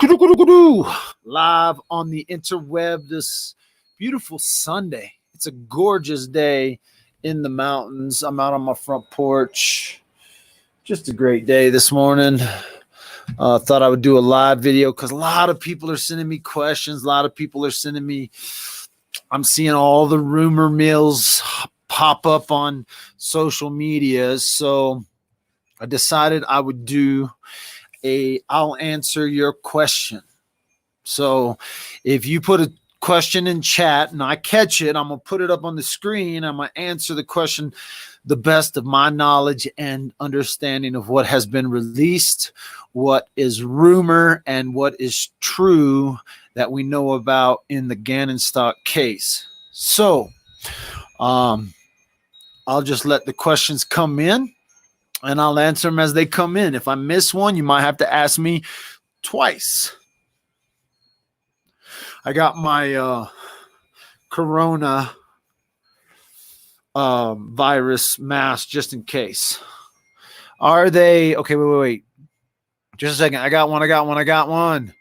Live on the interweb this beautiful Sunday. It's a gorgeous day in the mountains. I'm out on my front porch. Just a great day this morning. Thought I would do a live video because a lot of people are sending me questions. A lot of people are sending me, I'm seeing all the rumor mills pop up on social media. So I decided I would do I'll answer your question. So if you put a question in chat and I catch it, I'm going to put it up on the screen. I'm going to answer the question the best of my knowledge and understanding of what has been released, what is rumor, and what is true that we know about in the Gannon Stauch case. So I'll just let the questions come in and I'll answer them as they come in. If I miss one, you might have to ask me twice. I got my corona virus mask just in case. Are they okay? Wait. Just a second. I got one.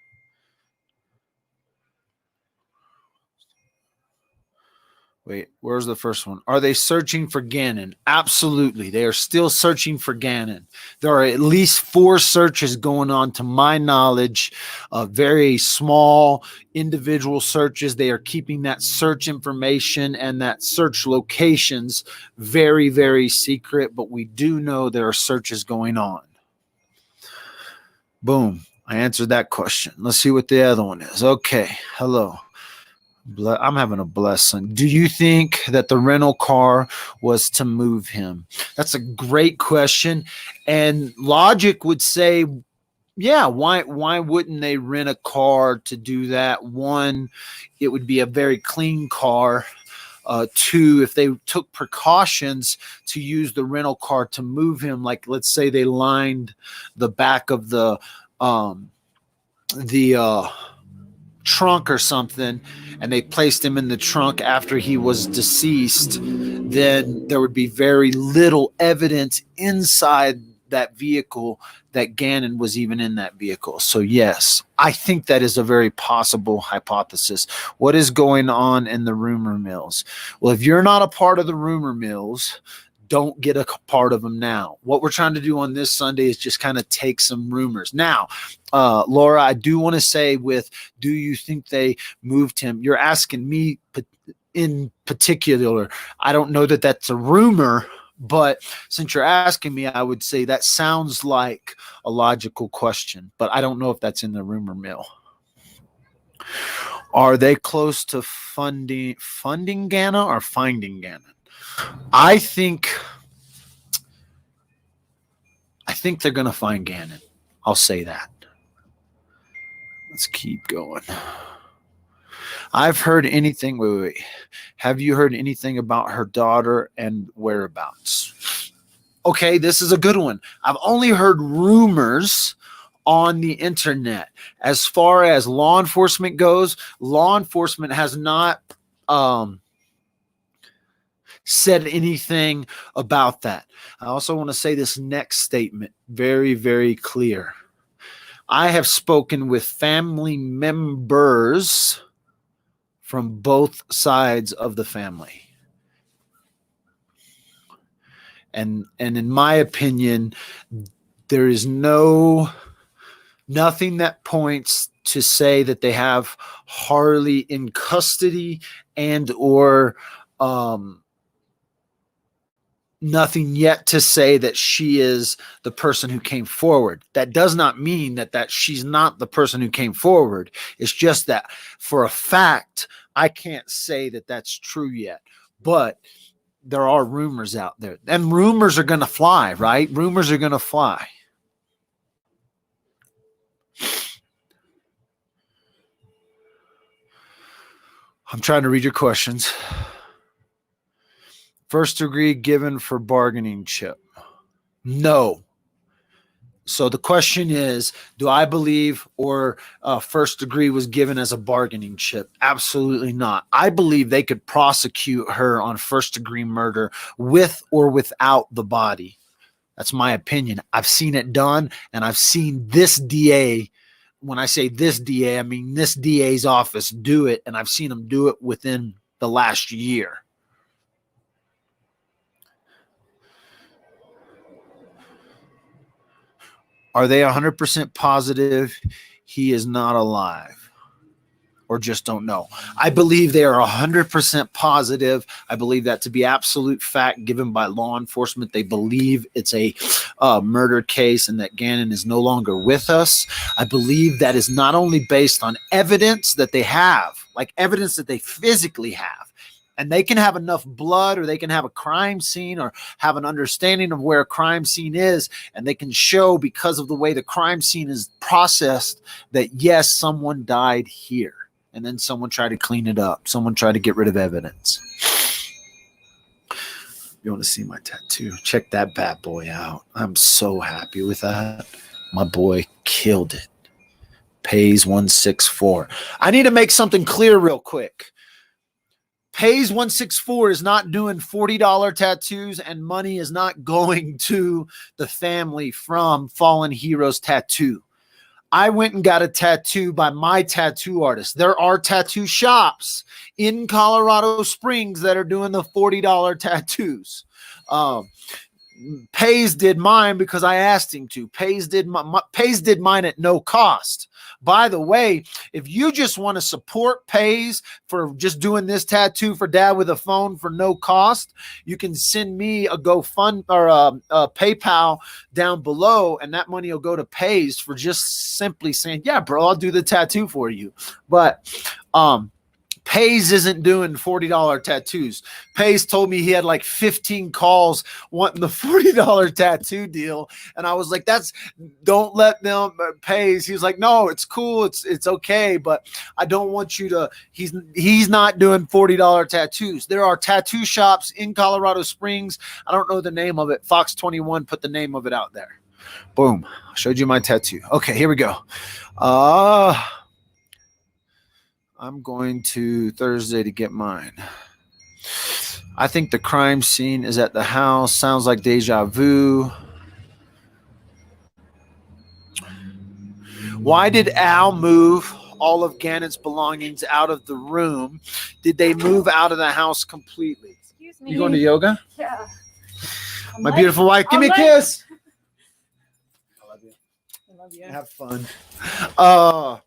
Wait, where's the first one? Are they searching for Gannon? Absolutely. They are still searching for Gannon. There are at least 4 searches going on, to my knowledge, very small individual searches. They are keeping that search information and that search locations very, very secret, but we do know there are searches going on. Boom. I answered that question. Let's see what the other one is. Okay. Hello. I'm having a blessed Sunday. Do you think that the rental car was to move him? That's a great question. And logic would say, yeah, why wouldn't they rent a car to do that? One, it would be a very clean car. 2, if they took precautions to use the rental car to move him, like let's say they lined the back of the trunk or something, and they placed him in the trunk after he was deceased, then there would be very little evidence inside that vehicle that Gannon was even in that vehicle. So yes, I think that is a very possible hypothesis. What is going on in the rumor mills? Well, if you're not a part of the rumor mills, don't get a part of them now. What we're trying to do on this Sunday is just kind of take some rumors. Now, Laura, I do want to say do you think they moved him? You're asking me in particular. I don't know that that's a rumor, but since you're asking me, I would say that sounds like a logical question, but I don't know if that's in the rumor mill. Are they close to funding Gannon or finding Gannon? I think they're going to find Gannon. I'll say that. Let's keep going. I've heard anything. Wait. Have you heard anything about her daughter and whereabouts? Okay, this is a good one. I've only heard rumors on the internet. As far as law enforcement goes, law enforcement has not said anything about that. I also want to say this next statement very, very clear. I have spoken with family members from both sides of the family. And in my opinion, there is nothing that points to say that they have Harley in custody and or nothing yet to say that she is the person who came forward. That does not mean that she's not the person who came forward. It's just that for a fact, I can't say that that's true yet. But there are rumors out there. And rumors are going to fly, right? Rumors are going to fly. I'm trying to read your questions. First degree given for bargaining chip. No. So the question is, do I believe or first degree was given as a bargaining chip? Absolutely not. I believe they could prosecute her on first degree murder with or without the body. That's my opinion. I've seen it done, and I've seen this DA when I say this DA, I mean this DA's office do it, and I've seen them do it within the last year. Are they 100% positive he is not alive? Or just don't know? I believe they are 100% positive. I believe that to be absolute fact given by law enforcement. They believe it's a murder case and that Gannon is no longer with us. I believe that is not only based on evidence that they have, like evidence that they physically have, and they can have enough blood, or they can have a crime scene, or have an understanding of where a crime scene is, and they can show, because of the way the crime scene is processed, that yes, someone died here. And then someone tried to clean it up. Someone tried to get rid of evidence. You want to see my tattoo? Check that bad boy out. I'm so happy with that. My boy killed it. Pays 164. I need to make something clear real quick. Pays 164 is not doing $40 tattoos, and money is not going to the family from Fallen Heroes Tattoo. I went and got a tattoo by my tattoo artist. There are tattoo shops in Colorado Springs that are doing the $40 tattoos. Pays did mine because I asked him to. Pays did mine at no cost. By the way, if you just want to support Pays for just doing this tattoo for Dad with a phone for no cost, you can send me a GoFund or a PayPal down below, and that money will go to Pays for just simply saying, "Yeah, bro, I'll do the tattoo for you." But Pays isn't doing $40 tattoos. Pays told me he had like 15 calls wanting the $40 tattoo deal. And I was like, don't let them. Pays. He was like, no, it's cool. It's okay. But I don't want you to, he's not doing $40 tattoos. There are tattoo shops in Colorado Springs. I don't know the name of it. Fox 21 put the name of it out there. Boom. I showed you my tattoo. Okay, here we go. I'm going to Thursday to get mine. I think the crime scene is at the house. Sounds like deja vu. Why did Al move all of Gannon's belongings out of the room? Did they move out of the house completely? Excuse me. You going to yoga? Yeah. My beautiful wife, give me a kiss. I love you. I love you. Have fun.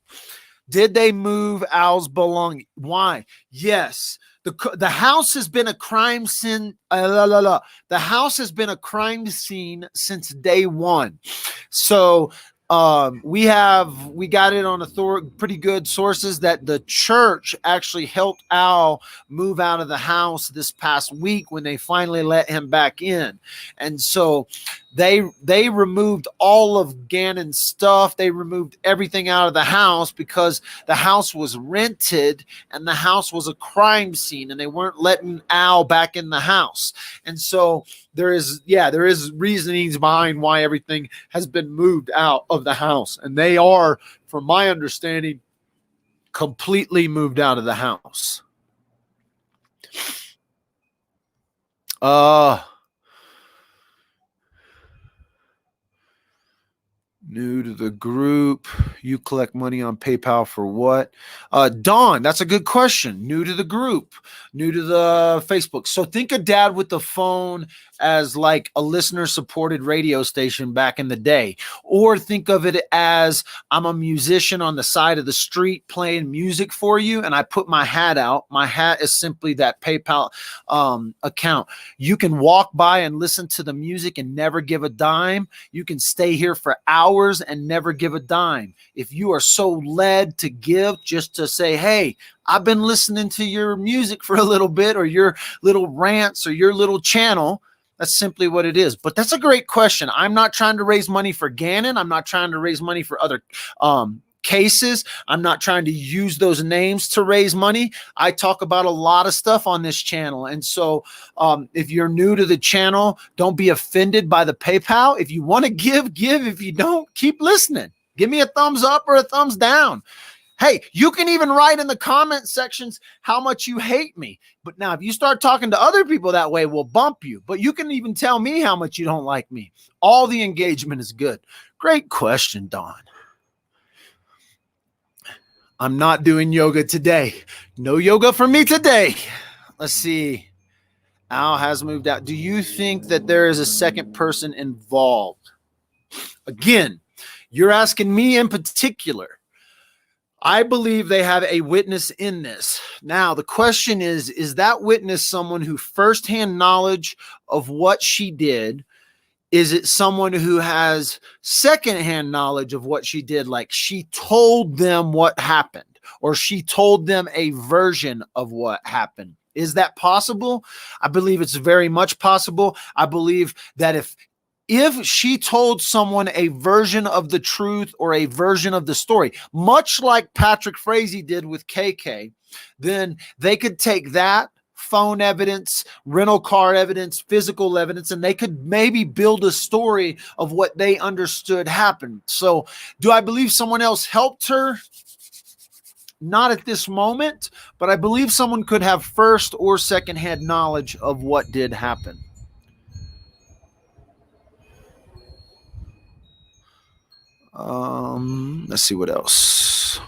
Did they move Al's belongings? Why? Yes. The house has been a crime scene. The house has been a crime scene since day one. So we got it on pretty good sources that the church actually helped Al move out of the house this past week when they finally let him back in. And so they removed all of Gannon's stuff. They removed everything out of the house because the house was rented and the house was a crime scene, and they weren't letting Al back in the house. And so there is reasonings behind why everything has been moved out of the house. And they are, from my understanding, completely moved out of the house. New to the group. You collect money on PayPal for what? Dawn, that's a good question. New to the group. New to the Facebook. So think of Dad with the Phone as like a listener-supported radio station back in the day. Or think of it as I'm a musician on the side of the street playing music for you, and I put my hat out. My hat is simply that PayPal account. You can walk by and listen to the music and never give a dime. You can stay here for hours and never give a dime. If you are so led to give, just to say, hey, I've been listening to your music for a little bit, or your little rants, or your little channel, that's simply what it is. But that's a great question. I'm not trying to raise money for Gannon. I'm not trying to raise money for other cases. I'm not trying to use those names to raise money. I talk about a lot of stuff on this channel. And so if you're new to the channel, don't be offended by the PayPal. If you want to give. If you don't, keep listening. Give me a thumbs up or a thumbs down. Hey, you can even write in the comment sections how much you hate me. But now if you start talking to other people that way, we'll bump you. But you can even tell me how much you don't like me. All the engagement is good. Great question, Dawn. I'm not doing yoga today. No yoga for me today. Let's see. Al has moved out. Do you think that there is a second person involved? Again, you're asking me in particular. I believe they have a witness in this. Now, the question is that witness someone who firsthand knowledge of what she did? Is it someone who has secondhand knowledge of what she did? Like she told them what happened, or she told them a version of what happened. Is that possible? I believe it's very much possible. I believe that if she told someone a version of the truth or a version of the story, much like Patrick Frazee did with KK, then they could take that phone evidence, rental car evidence, physical evidence, and they could maybe build a story of what they understood happened. So do I believe someone else helped her? Not at this moment, but I believe someone could have first or second-hand knowledge of what did happen. Let's see what else.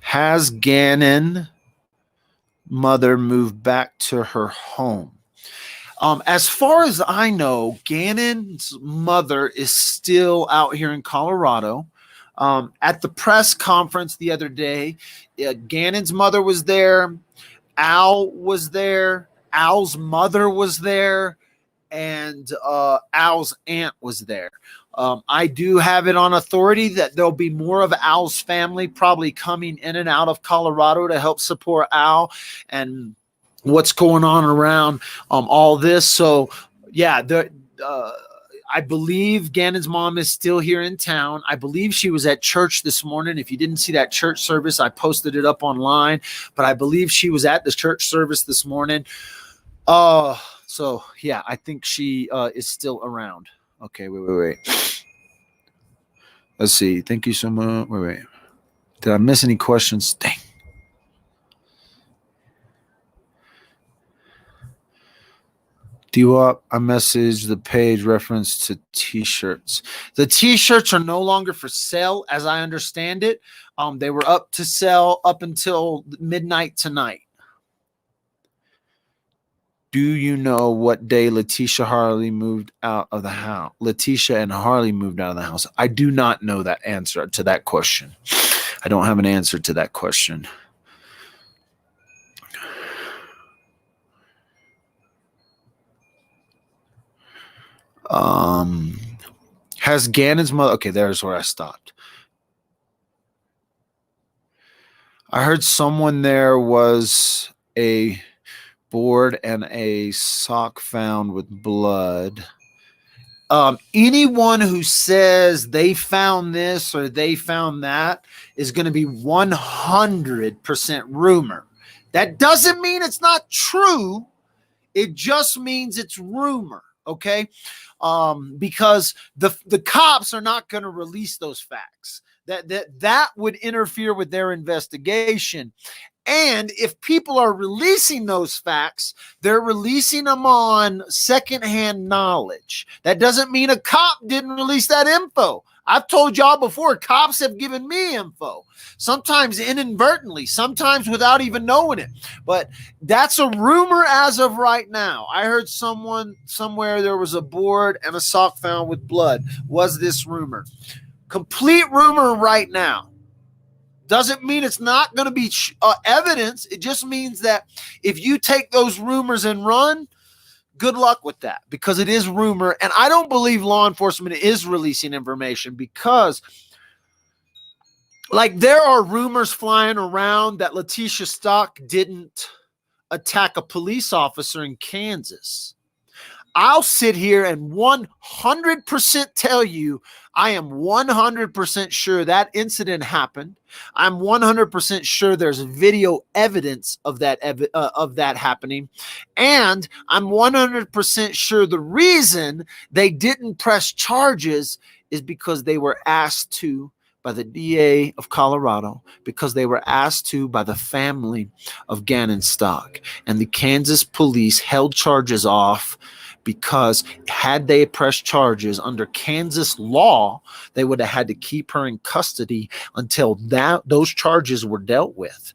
Has Gannon mother moved back to her home? As far as I know, Gannon's mother is still out here in Colorado. At the press conference the other day, Gannon's mother was there. Al was there. Al's mother was there. And Al's aunt was there. I do have it on authority that there'll be more of Al's family probably coming in and out of Colorado to help support Al and what's going on around all this. So, yeah, I believe Gannon's mom is still here in town. I believe she was at church this morning. If you didn't see that church service, I posted it up online. But I believe she was at the church service this morning. So, yeah, I think she is still around. Okay, wait. Let's see. Thank you so much. Wait. Did I miss any questions? Dang. Do-up, I messaged the page reference to T-shirts. The T-shirts are no longer for sale, as I understand it. They were up to sell up until midnight tonight. Do you know what day Leticia Harley moved out of the house? Leticia and Harley moved out of the house. I do not know that answer to that question. I don't have an answer to that question. Has Gannon's mother... Okay, there's where I stopped. I heard someone there was a board and a sock found with blood. Anyone who says they found this or they found that is going to be 100% rumor. That doesn't mean it's not true. It just means it's rumor. Okay. Because the cops are not going to release those facts. That would interfere with their investigation. And if people are releasing those facts, they're releasing them on secondhand knowledge. That doesn't mean a cop didn't release that info. I've told y'all before, cops have given me info, sometimes inadvertently, sometimes without even knowing it. But that's a rumor as of right now. I heard someone somewhere there was a board and a sock found with blood. Was this rumor? Complete rumor right now. Doesn't mean it's not going to be evidence. It just means that if you take those rumors and run, good luck with that, because it is rumor. And I don't believe law enforcement is releasing information because, like, there are rumors flying around that Leticia Stauch didn't attack a police officer in Kansas. I'll sit here and 100% tell you I am 100% sure that incident happened. I'm 100% sure there's video evidence of that happening. And I'm 100% sure the reason they didn't press charges is because they were asked to by the DA of Colorado, because they were asked to by the family of Gannon Stauch. And the Kansas police held charges off because had they pressed charges under Kansas law, they would have had to keep her in custody until those charges were dealt with.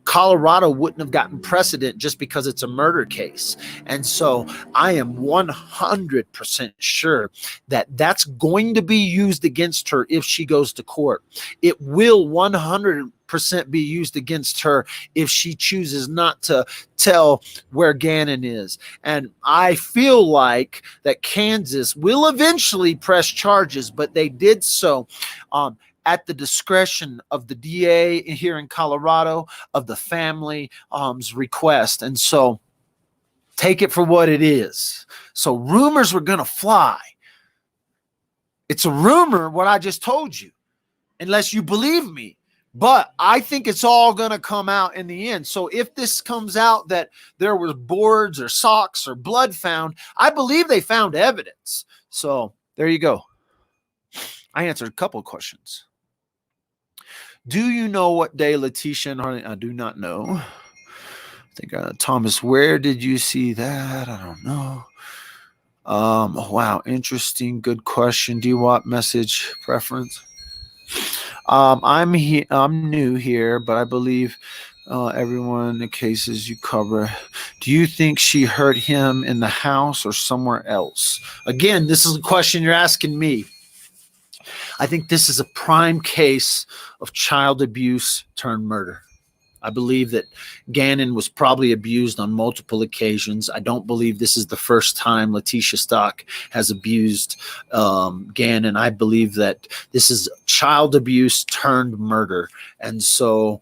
Colorado wouldn't have gotten precedent just because it's a murder case. And so I am 100% sure that that's going to be used against her if she goes to court. It will 100% be used against her if she chooses not to tell where Gannon is. And I feel like that Kansas will eventually press charges, but they did so at the discretion of the DA here in Colorado, of the family's request. And so take it for what it is. So rumors were going to fly. It's a rumor, what I just told you, unless you believe me. But I think it's all going to come out in the end. So if this comes out that there was boards or socks or blood found, I believe they found evidence. So there you go. I answered a couple of questions. Do you know what day Leticia and Harley? I do not know. I think Thomas, where did you see that? I don't know. Wow, interesting. Good question. Do you want message preference? I'm new here, but I believe everyone in the cases you cover. Do you think she hurt him in the house or somewhere else? Again, this is a question you're asking me. I think this is a prime case of child abuse turned murder. I believe that Gannon was probably abused on multiple occasions. I don't believe this is the first time Leticia Stauch has abused Gannon. I believe that this is child abuse turned murder. And so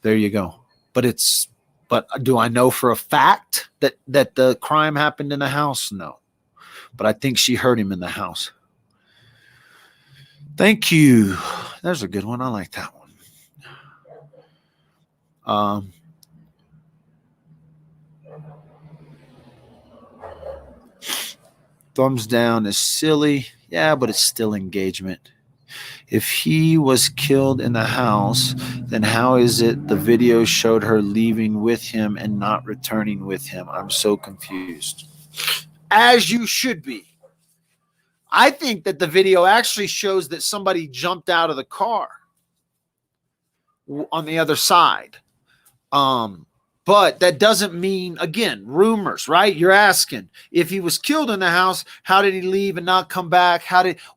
there you go. But do I know for a fact that the crime happened in the house? No. But I think she hurt him in the house. Thank you. There's a good one. I like that one. Thumbs down is silly. Yeah, but it's still engagement. If he was killed in the house, then how is it the video showed her leaving with him and not returning with him? I'm so confused. As you should be. I think that the video actually shows that somebody jumped out of the car on the other side. But that doesn't mean, again, rumors, right? You're asking if he was killed in the house, how did he leave and not come back?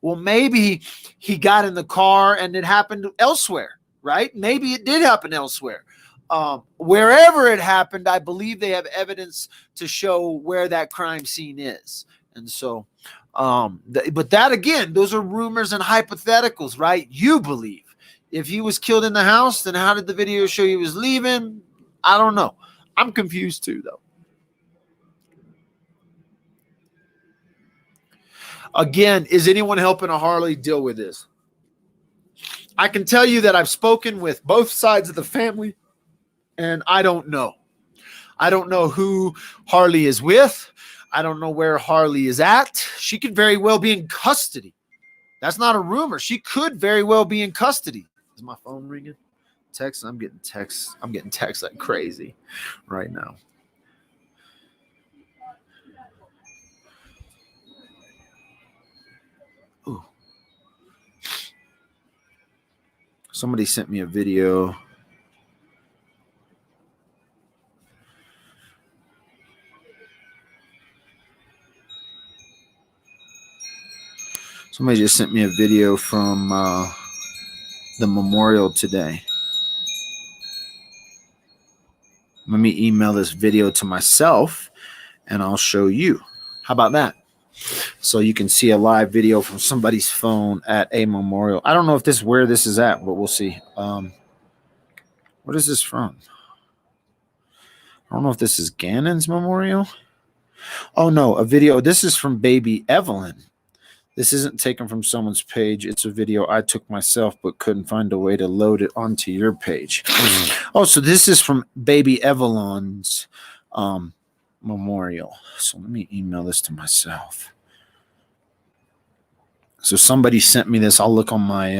Well, maybe he got in the car and it happened elsewhere, right? Maybe it did happen elsewhere. Wherever it happened, I believe they have evidence to show where that crime scene is. And so, but that again, those are rumors and hypotheticals, right? You believe. If he was killed in the house, then how did the video show he was leaving? I don't know. I'm confused too, though. Again, is anyone helping a Harley deal with this? I can tell you that I've spoken with both sides of the family, and I don't know. I don't know who Harley is with. I don't know where Harley is at. She could very well be in custody. That's not a rumor. She could very well be in custody. Is my phone ringing? Text. I'm getting texts. I'm getting texts like crazy right now. Ooh. Somebody sent me a video. Somebody just sent me a video from the memorial today. Let me email this video to myself and I'll show you. How about that? So you can see a live video from somebody's phone at a memorial. I don't know if this is where this is at, but we'll see. What is this from? I don't know if this is Gannon's memorial. Oh, no, a video. This is from baby Evelyn. This isn't taken from someone's page. It's a video I took myself, but couldn't find a way to load it onto your page. Oh, so this is from baby Evelyn's memorial. So let me email this to myself. So somebody sent me this. I'll look on my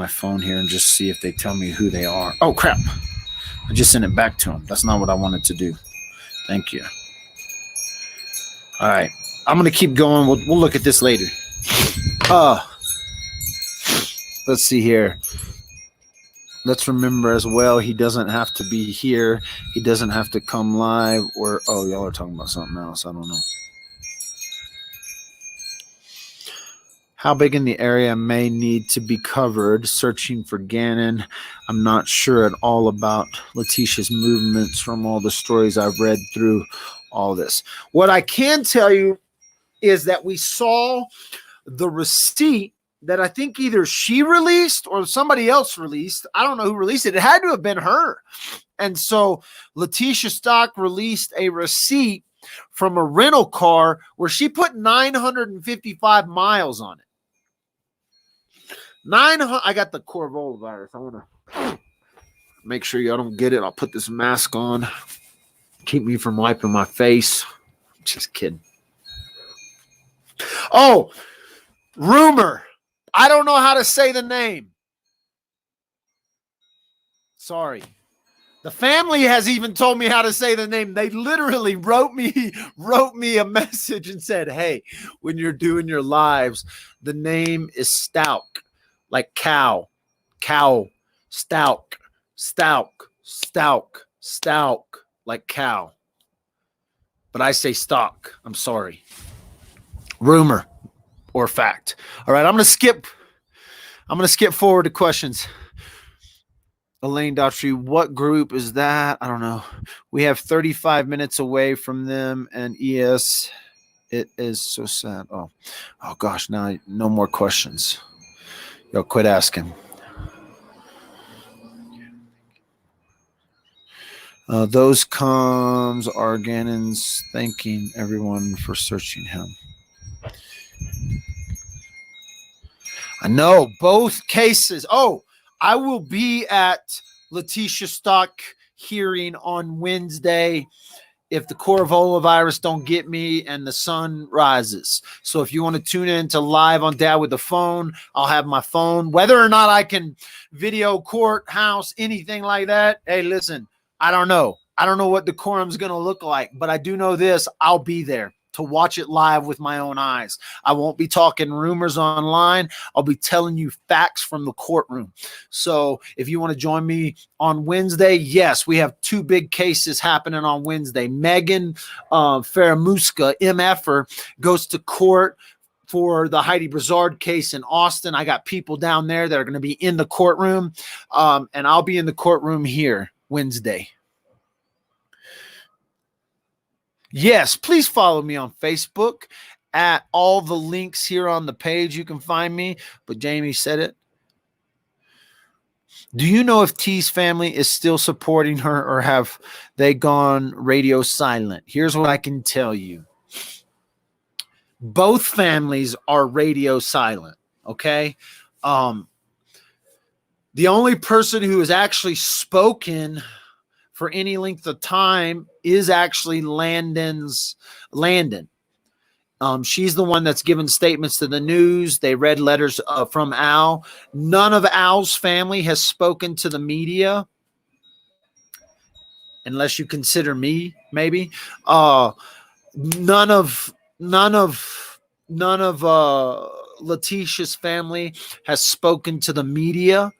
phone here and just see if they tell me who they are. Oh, crap. I just sent it back to them. That's not what I wanted to do. Thank you. All right. I'm going to keep going. We'll look at this later. Let's see here. Let's remember as well, he doesn't have to be here. He doesn't have to come live or, oh, y'all are talking about something else. I don't know. How big in the area may need to be covered? Searching for Gannon. I'm not sure at all about Leticia's movements from all the stories I've read through all this. What I can tell you is that we saw the receipt that I think either she released or somebody else released. I don't know who released it. It had to have been her. And so Leticia Stauch released a receipt from a rental car where she put 955 miles on it. I got the Corvola virus. I want to make sure y'all don't get it. I'll put this mask on. Keep me from wiping my face. Just kidding. Oh, rumor. I don't know how to say the name. Sorry. The family has even told me how to say the name. They literally wrote me a message and said, hey, when you're doing your lives, the name is Stauch. Like cow, Stauch, like cow. But I say stock. I'm sorry. Rumor or fact. All right, I'm gonna skip forward to questions. Elaine Daughtry, what group is that? I don't know. We have 35 minutes away from them, and ES, it is so sad. Oh gosh, now no more questions. Y'all quit asking. Those comms are Gannon's thanking everyone for searching him. I know both cases. Oh, I will be at Leticia Stauch hearing on Wednesday if the Corvola virus don't get me and the sun rises. So if you want to tune in to live on Dad with the phone, I'll have my phone. Whether or not I can video courthouse, anything like that, hey, listen, I don't know. I don't know what decorum's going to look like, but I do know this. I'll be there to watch it live with my own eyes. I won't be talking rumors online. I'll be telling you facts from the courtroom. So if you want to join me on Wednesday, yes, we have two big cases happening on Wednesday. Megan Faramuska, MFer, goes to court for the Heidi Brazard case in Austin. I got people down there that are going to be in the courtroom, and I'll be in the courtroom here Wednesday. Yes, please follow me on Facebook at all the links here on the page. You can find me, but Jamie said it. Do you know if T's family is still supporting her or have they gone radio silent? Here's what I can tell you. Both families are radio silent, okay? The only person who has actually spoken for any length of time is actually Landon. She's the one that's given statements to the news. They read letters from Al. None of Al's family has spoken to the media, unless you consider me, maybe. None of Leticia's family has spoken to the media.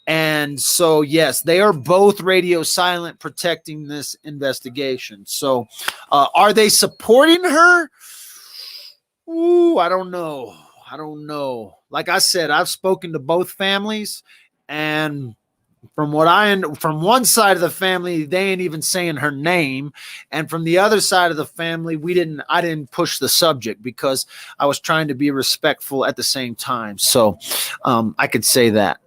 And so, yes, they are both radio silent, protecting this investigation. So are they supporting her? Ooh, I don't know. Like I said, I've spoken to both families, and from one side of the family, they ain't even saying her name. And from the other side of the family, I didn't push the subject because I was trying to be respectful at the same time. So I could say that.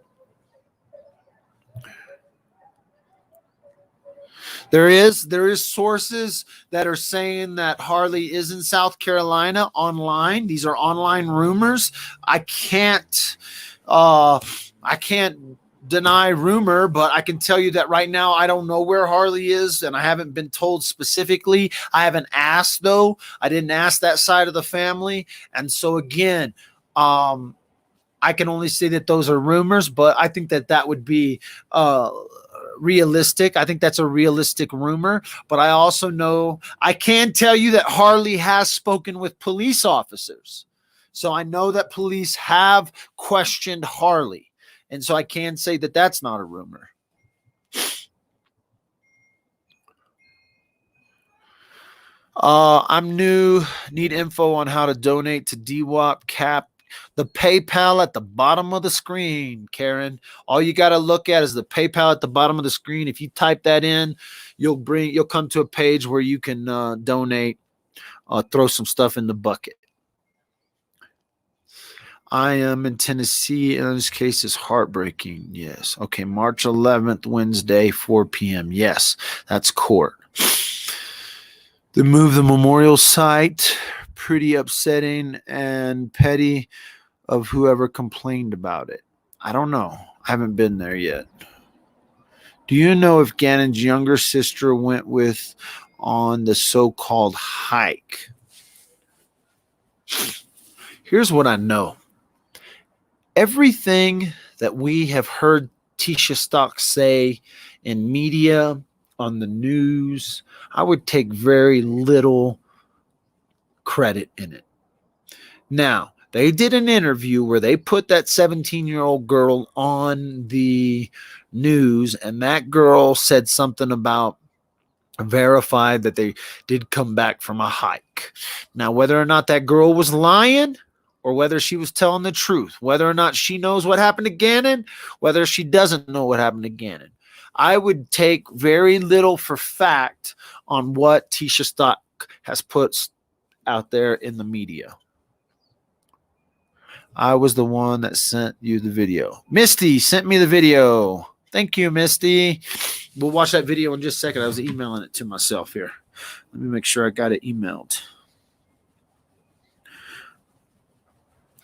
There is sources that are saying that Harley is in South Carolina online. These are online rumors. I can't deny rumor, but I can tell you that right now I don't know where Harley is, and I haven't been told specifically. I haven't asked, though. I didn't ask that side of the family. And so again, I can only say that those are rumors, but I think that would be realistic. I think that's a realistic rumor. But I also know, I can tell you that Harley has spoken with police officers. So I know that police have questioned Harley. And so I can say that that's not a rumor. I'm new. Need info on how to donate to DWAP Cap. The PayPal at the bottom of the screen, Karen. All you got to look at is the PayPal at the bottom of the screen. If you type that in, you'll come to a page where you can donate, throw some stuff in the bucket. I am in Tennessee, and this case is heartbreaking. Yes. Okay, March 11th, Wednesday, 4 p.m. Yes, that's court. They moved the memorial site. Pretty upsetting and petty of whoever complained about it. I don't know. I haven't been there yet. Do you know if Gannon's younger sister went with on the so-called hike? Here's what I know. Everything that we have heard Leticia Stauch say in media, on the news, I would take very little credit in it. Now, they did an interview where they put that 17-year-old girl on the news, and that girl said something about verified that they did come back from a hike. Now, whether or not that girl was lying or whether she was telling the truth, whether or not she knows what happened to Gannon, whether she doesn't know what happened to Gannon, I would take very little for fact on what Leticia Stauch has put out there in the media. I was the one that sent you the video. Misty sent me the video. Thank you, Misty. We'll watch that video in just a second. I was emailing it to myself here. Let me make sure I got it emailed.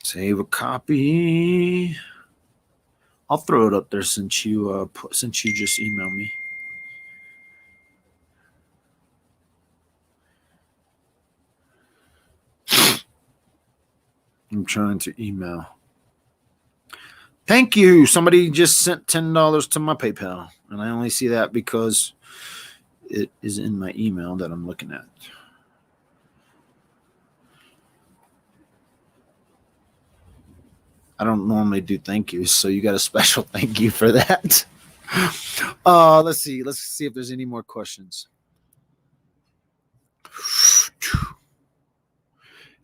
Save a copy. I'll throw it up there since you just emailed me. I'm trying to email. Thank you. Somebody just sent $10 to my PayPal, and I only see that because it is in my email that I'm looking at. I don't normally do thank yous, so you got a special thank you for that. Let's see. Let's see if there's any more questions.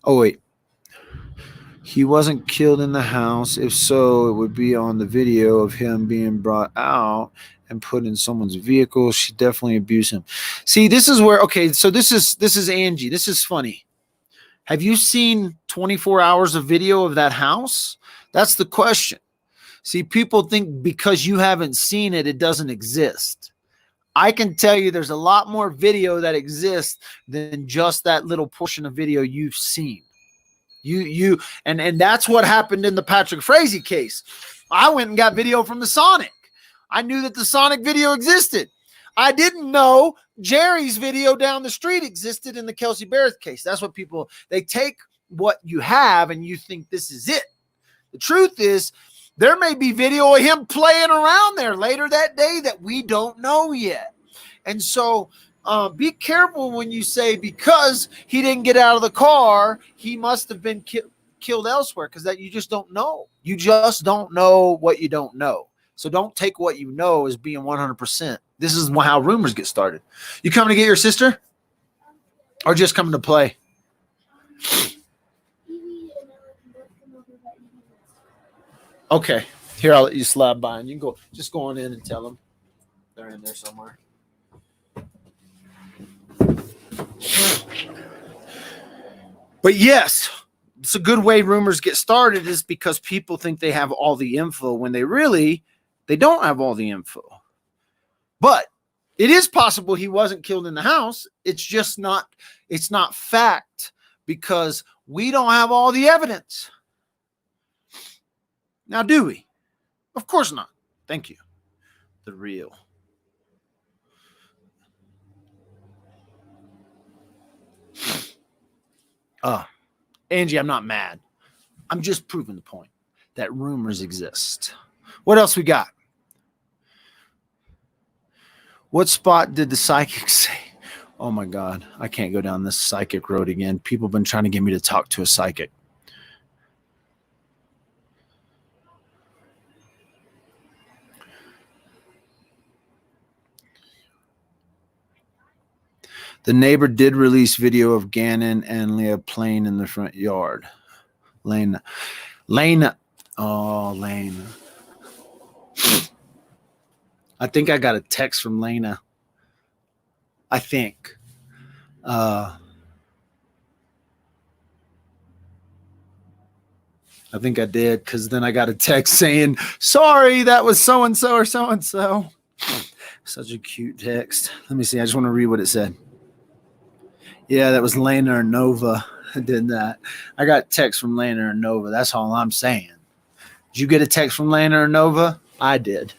Oh, wait. He wasn't killed in the house. If so, it would be on the video of him being brought out and put in someone's vehicle. She definitely abused him. See, this is where, okay, so this is Angie. This is funny. Have you seen 24 hours of video of that house? That's the question. See, people think because you haven't seen it, it doesn't exist. I can tell you there's a lot more video that exists than just that little portion of video you've seen. And that's what happened in the Patrick Frazee case. I went and got video from the Sonic. I knew that the Sonic video existed. I didn't know Jerry's video down the street existed in the Kelsey Barrett case. That's what people, they take what you have and you think this is it. The truth is, there may be video of him playing around there later that day that we don't know yet. And so be careful when you say because he didn't get out of the car, he must have been killed elsewhere, because that you just don't know. You just don't know what you don't know. So don't take what you know as being 100%. This is how rumors get started. You coming to get your sister? Or just coming to play? Okay. Here, I'll let you slide by and you can go. Just go on in and tell them they're in there somewhere. But yes, it's a good way rumors get started is because people think they have all the info when they don't have all the info. But it is possible he wasn't killed in the house. It's just not, it's not fact because we don't have all the evidence. Now, do we? Of course not. Thank you. The real. Angie, I'm not mad. I'm just proving the point that rumors exist. What else we got? What spot did the psychic say? Oh my God, I can't go down this psychic road again. People have been trying to get me to talk to a psychic. The neighbor did release video of Gannon and Leah playing in the front yard. Lena. Oh, Lena. I think I got a text from Lena. I think. I think I did, because then I got a text saying, sorry, that was so-and-so or so-and-so. Such a cute text. Let me see. I just want to read what it said. Yeah, that was Lena or Nova that did that. I got text from Lena or Nova. That's all I'm saying. Did you get a text from Lena or Nova? I did.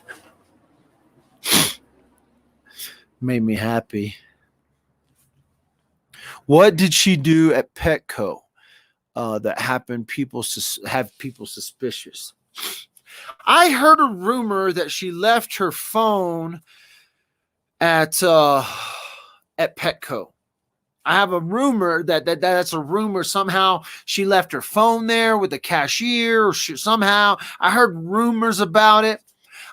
Made me happy. What did she do at Petco that happened? Have people suspicious. I heard a rumor that she left her phone at Petco. I have a rumor that's a rumor. Somehow she left her phone there with the cashier, or somehow I heard rumors about it.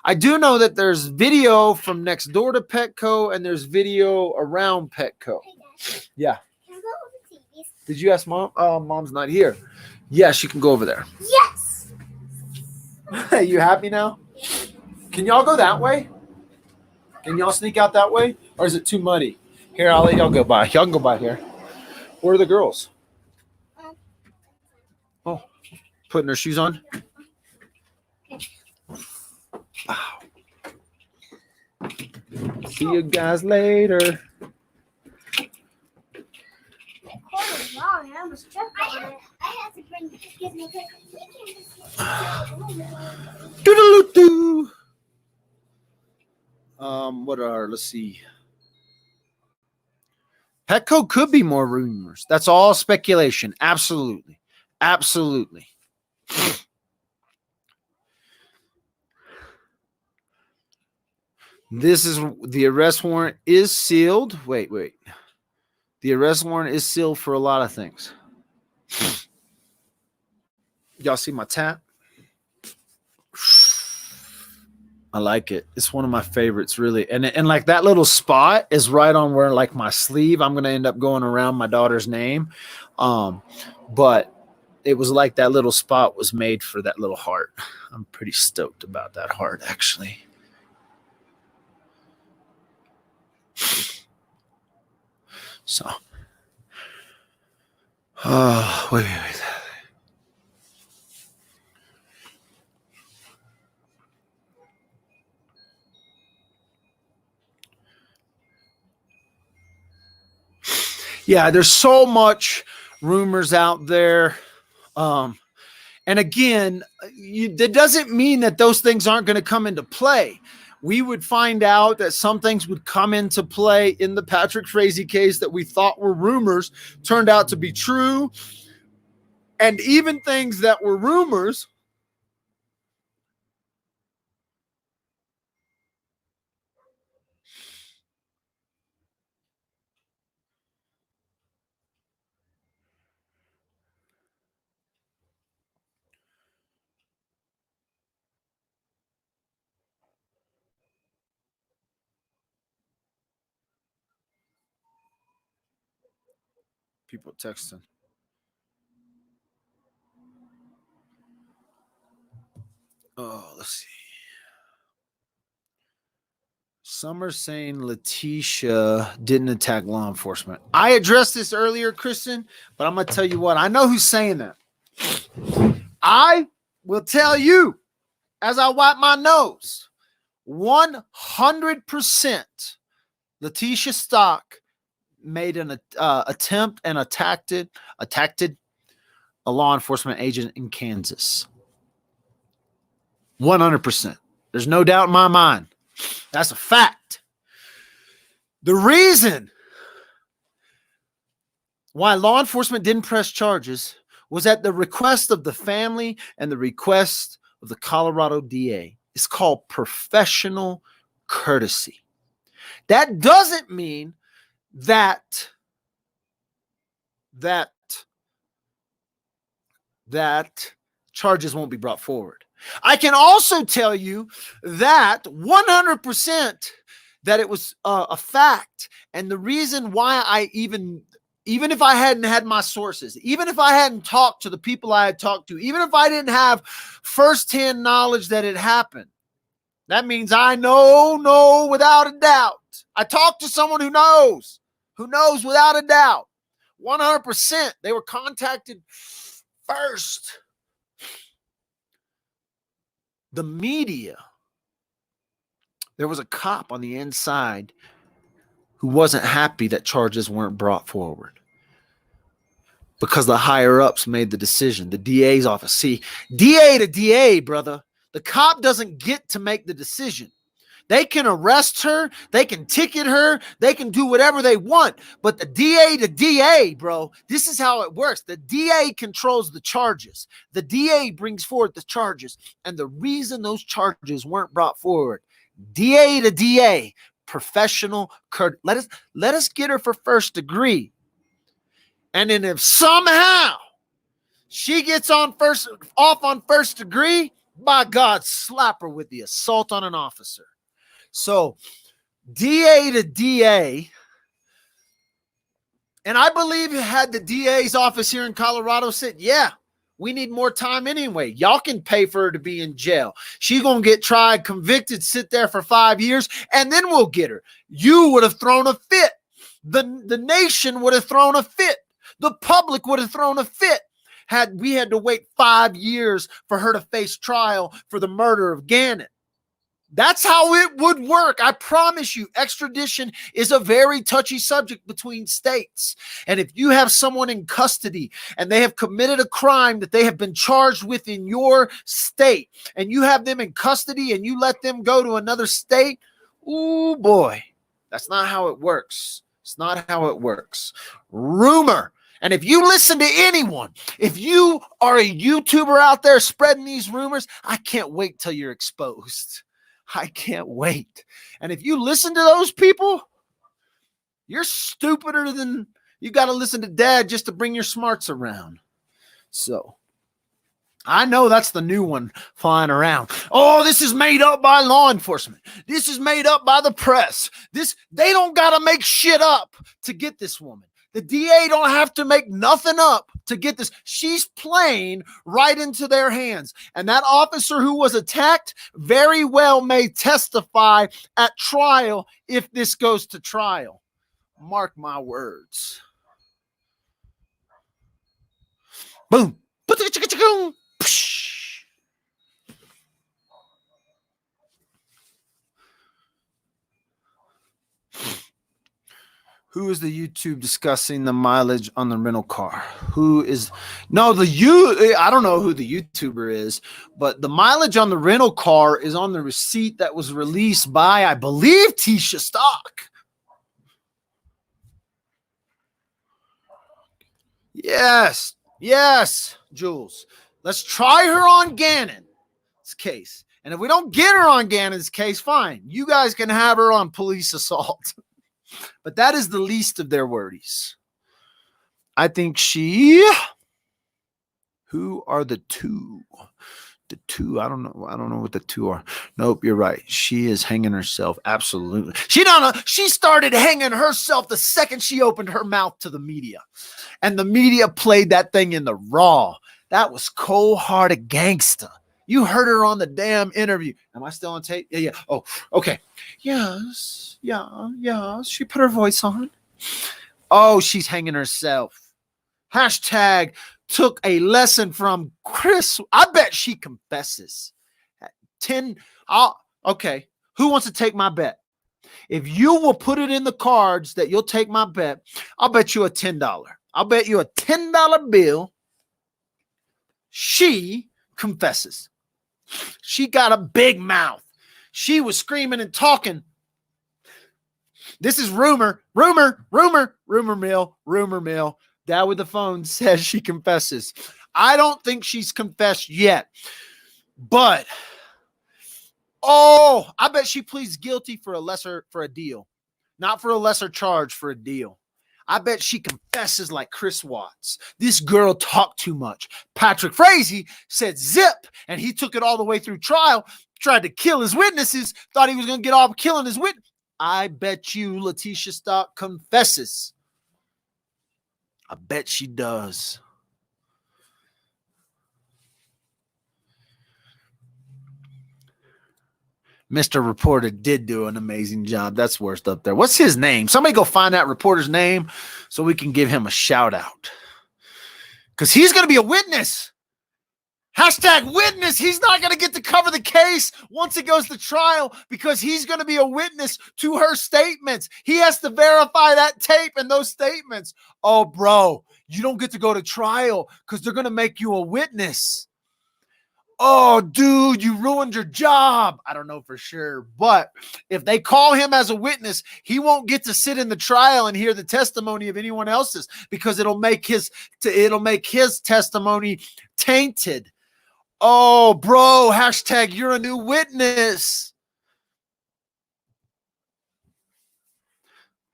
I do know that there's video from next door to Petco, and there's video around Petco. Hey, yeah. Can I go over TVs? Did you ask Mom? Oh, Mom's not here. Yes, you can go over there. Yes. You happy now? Can y'all go that way? Can y'all sneak out that way? Or is it too muddy? Here, I'll let y'all go by. Y'all can go by here. Where are the girls? Oh, putting their shoes on? Wow. See you guys later. Let's see. Petco could be more rumors. That's all speculation. Absolutely. Absolutely. This is the arrest warrant is sealed. Wait. The arrest warrant is sealed for a lot of things. Y'all see my tap? I like it. It's one of my favorites, really. And like that little spot is right on where like my sleeve. I'm going to end up going around my daughter's name. But it was like that little spot was made for that little heart. I'm pretty stoked about that heart, actually. So, wait. Yeah, there's so much rumors out there. And again, that doesn't mean that those things aren't going to come into play. We would find out that some things would come into play in the Patrick Frazee case that we thought were rumors turned out to be true. And even things that were rumors people texting. Oh, let's see. Summer saying Leticia didn't attack law enforcement. I addressed this earlier, Kristen, but I'm going to tell you what. I know who's saying that. I will tell you, as I wipe my nose, 100% Leticia Stauch made an attempt and attacked a law enforcement agent in Kansas. 100%. There's no doubt in my mind. That's a fact. The reason why law enforcement didn't press charges was at the request of the family and the request of the Colorado DA. It's called professional courtesy. That doesn't mean that charges won't be brought forward. I can also tell you that 100% that it was a fact. And the reason why I even if I hadn't had my sources, even if I hadn't talked to the people I had talked to, even if I didn't have firsthand knowledge that it happened, that means I know without a doubt. I talked to someone who knows without a doubt. 100%. They were contacted first. The media. There was a cop on the inside who wasn't happy that charges weren't brought forward because the higher ups made the decision. The DA's office. See, DA to DA, brother. The cop doesn't get to make the decision. They can arrest her. They can ticket her. They can do whatever they want. But the DA to DA, bro, this is how it works. The DA controls the charges. The DA brings forward the charges. And the reason those charges weren't brought forward, DA to DA, professional, let us get her for first degree. And then if somehow she gets off on first degree, by God, slap her with the assault on an officer. So DA to DA, and I believe had the DA's office here in Colorado said, yeah, we need more time anyway. Y'all can pay for her to be in jail. She's going to get tried, convicted, sit there for 5 years, and then we'll get her. You would have thrown a fit. The nation would have thrown a fit. The public would have thrown a fit had we had to wait 5 years for her to face trial for the murder of Gannon. That's how it would work. I promise you, extradition is a very touchy subject between states. And if you have someone in custody and they have committed a crime that they have been charged with in your state, and you have them in custody and you let them go to another state, ooh boy, that's not how it works. It's not how it works. Rumor. And if you listen to anyone, if you are a YouTuber out there spreading these rumors, I can't wait till you're exposed. I can't wait. And if you listen to those people, you're stupider than you got to listen to dad just to bring your smarts around. So I know that's the new one flying around. Oh, this is made up by law enforcement. This is made up by the press. They don't got to make shit up to get this woman. The DA don't have to make nothing up to get this. She's playing right into their hands. And that officer who was attacked very well may testify at trial if this goes to trial. Mark my words. Boom. Who is the YouTube discussing the mileage on the rental car? I don't know who the YouTuber is, but the mileage on the rental car is on the receipt that was released by, I believe, Leticia Stauch. Yes, Jules. Let's try her on Gannon's case. And if we don't get her on Gannon's case, fine. You guys can have her on police assault. But that is the least of their worries. I think who are the two? The two, I don't know what the two are. Nope, you're right. She is hanging herself. Absolutely. She started hanging herself the second she opened her mouth to the media. And the media played that thing in the raw. That was cold-hearted gangsta. You heard her on the damn interview. Am I still on tape? Yeah. Oh, okay. Yes. She put her voice on. Oh, she's hanging herself. Hashtag took a lesson from Chris. I bet she confesses. Okay. Who wants to take my bet? If you will put it in the cards that you'll take my bet, I'll bet you a $10. I'll bet you a $10 bill. She confesses. She got a big mouth. She was screaming and talking. This is rumor mill. Dad with the phone says she confesses. I don't think she's confessed yet. But, I bet she pleads guilty for a deal. Not for a lesser charge, for a deal. I bet she confesses like Chris Watts. This girl talked too much. Patrick Frazee said zip, and he took it all the way through trial, tried to kill his witnesses, thought he was going to get off killing his witness. I bet you Leticia Stauch confesses. I bet she does. Mr. Reporter did do an amazing job. That's worst up there. What's his name? Somebody go find that reporter's name so we can give him a shout out. Because he's going to be a witness. Hashtag witness. He's not going to get to cover the case once it goes to trial because he's going to be a witness to her statements. He has to verify that tape and those statements. Oh, bro, you don't get to go to trial because they're going to make you a witness. Oh, dude, you ruined your job. I don't know for sure. But if they call him as a witness, he won't get to sit in the trial and hear the testimony of anyone else's because it'll make his testimony tainted. Oh, bro, hashtag you're a new witness.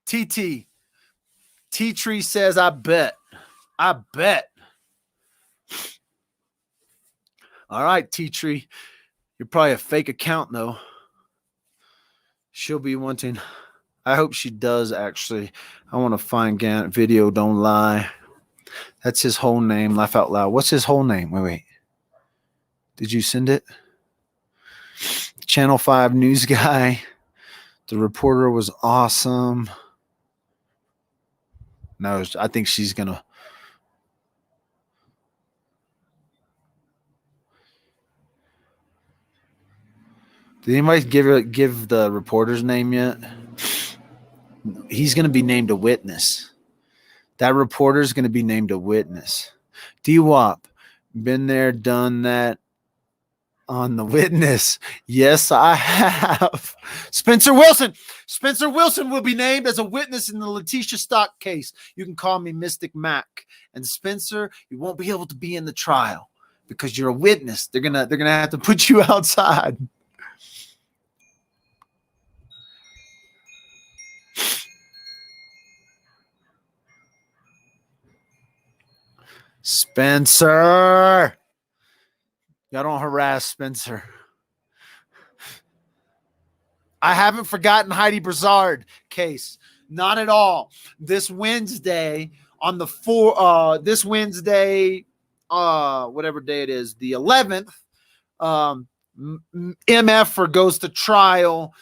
TT. T-Tree says, I bet. I bet. All right, T-Tree. You're probably a fake account, though. She'll be wanting. I hope she does, actually. I want to find Gannon. Video, don't lie. That's his whole name. Laugh out loud. What's his whole name? Wait. Did you send it? Channel 5 news guy. The reporter was awesome. No, I think she's going to. Did anybody give the reporter's name yet? He's going to be named a witness. That reporter is going to be named a witness. D-Wop, been there, done that on the witness. Yes, I have. Spencer Wilson. Spencer Wilson will be named as a witness in the Leticia Stauch case. You can call me Mystic Mac. And Spencer, you won't be able to be in the trial because you're a witness. They're gonna have to put you outside. Spencer. Y'all don't harass Spencer. I haven't forgotten Heidi Broussard case. Not at all. This Wednesday on the whatever day it is, the 11th, MF goes to trial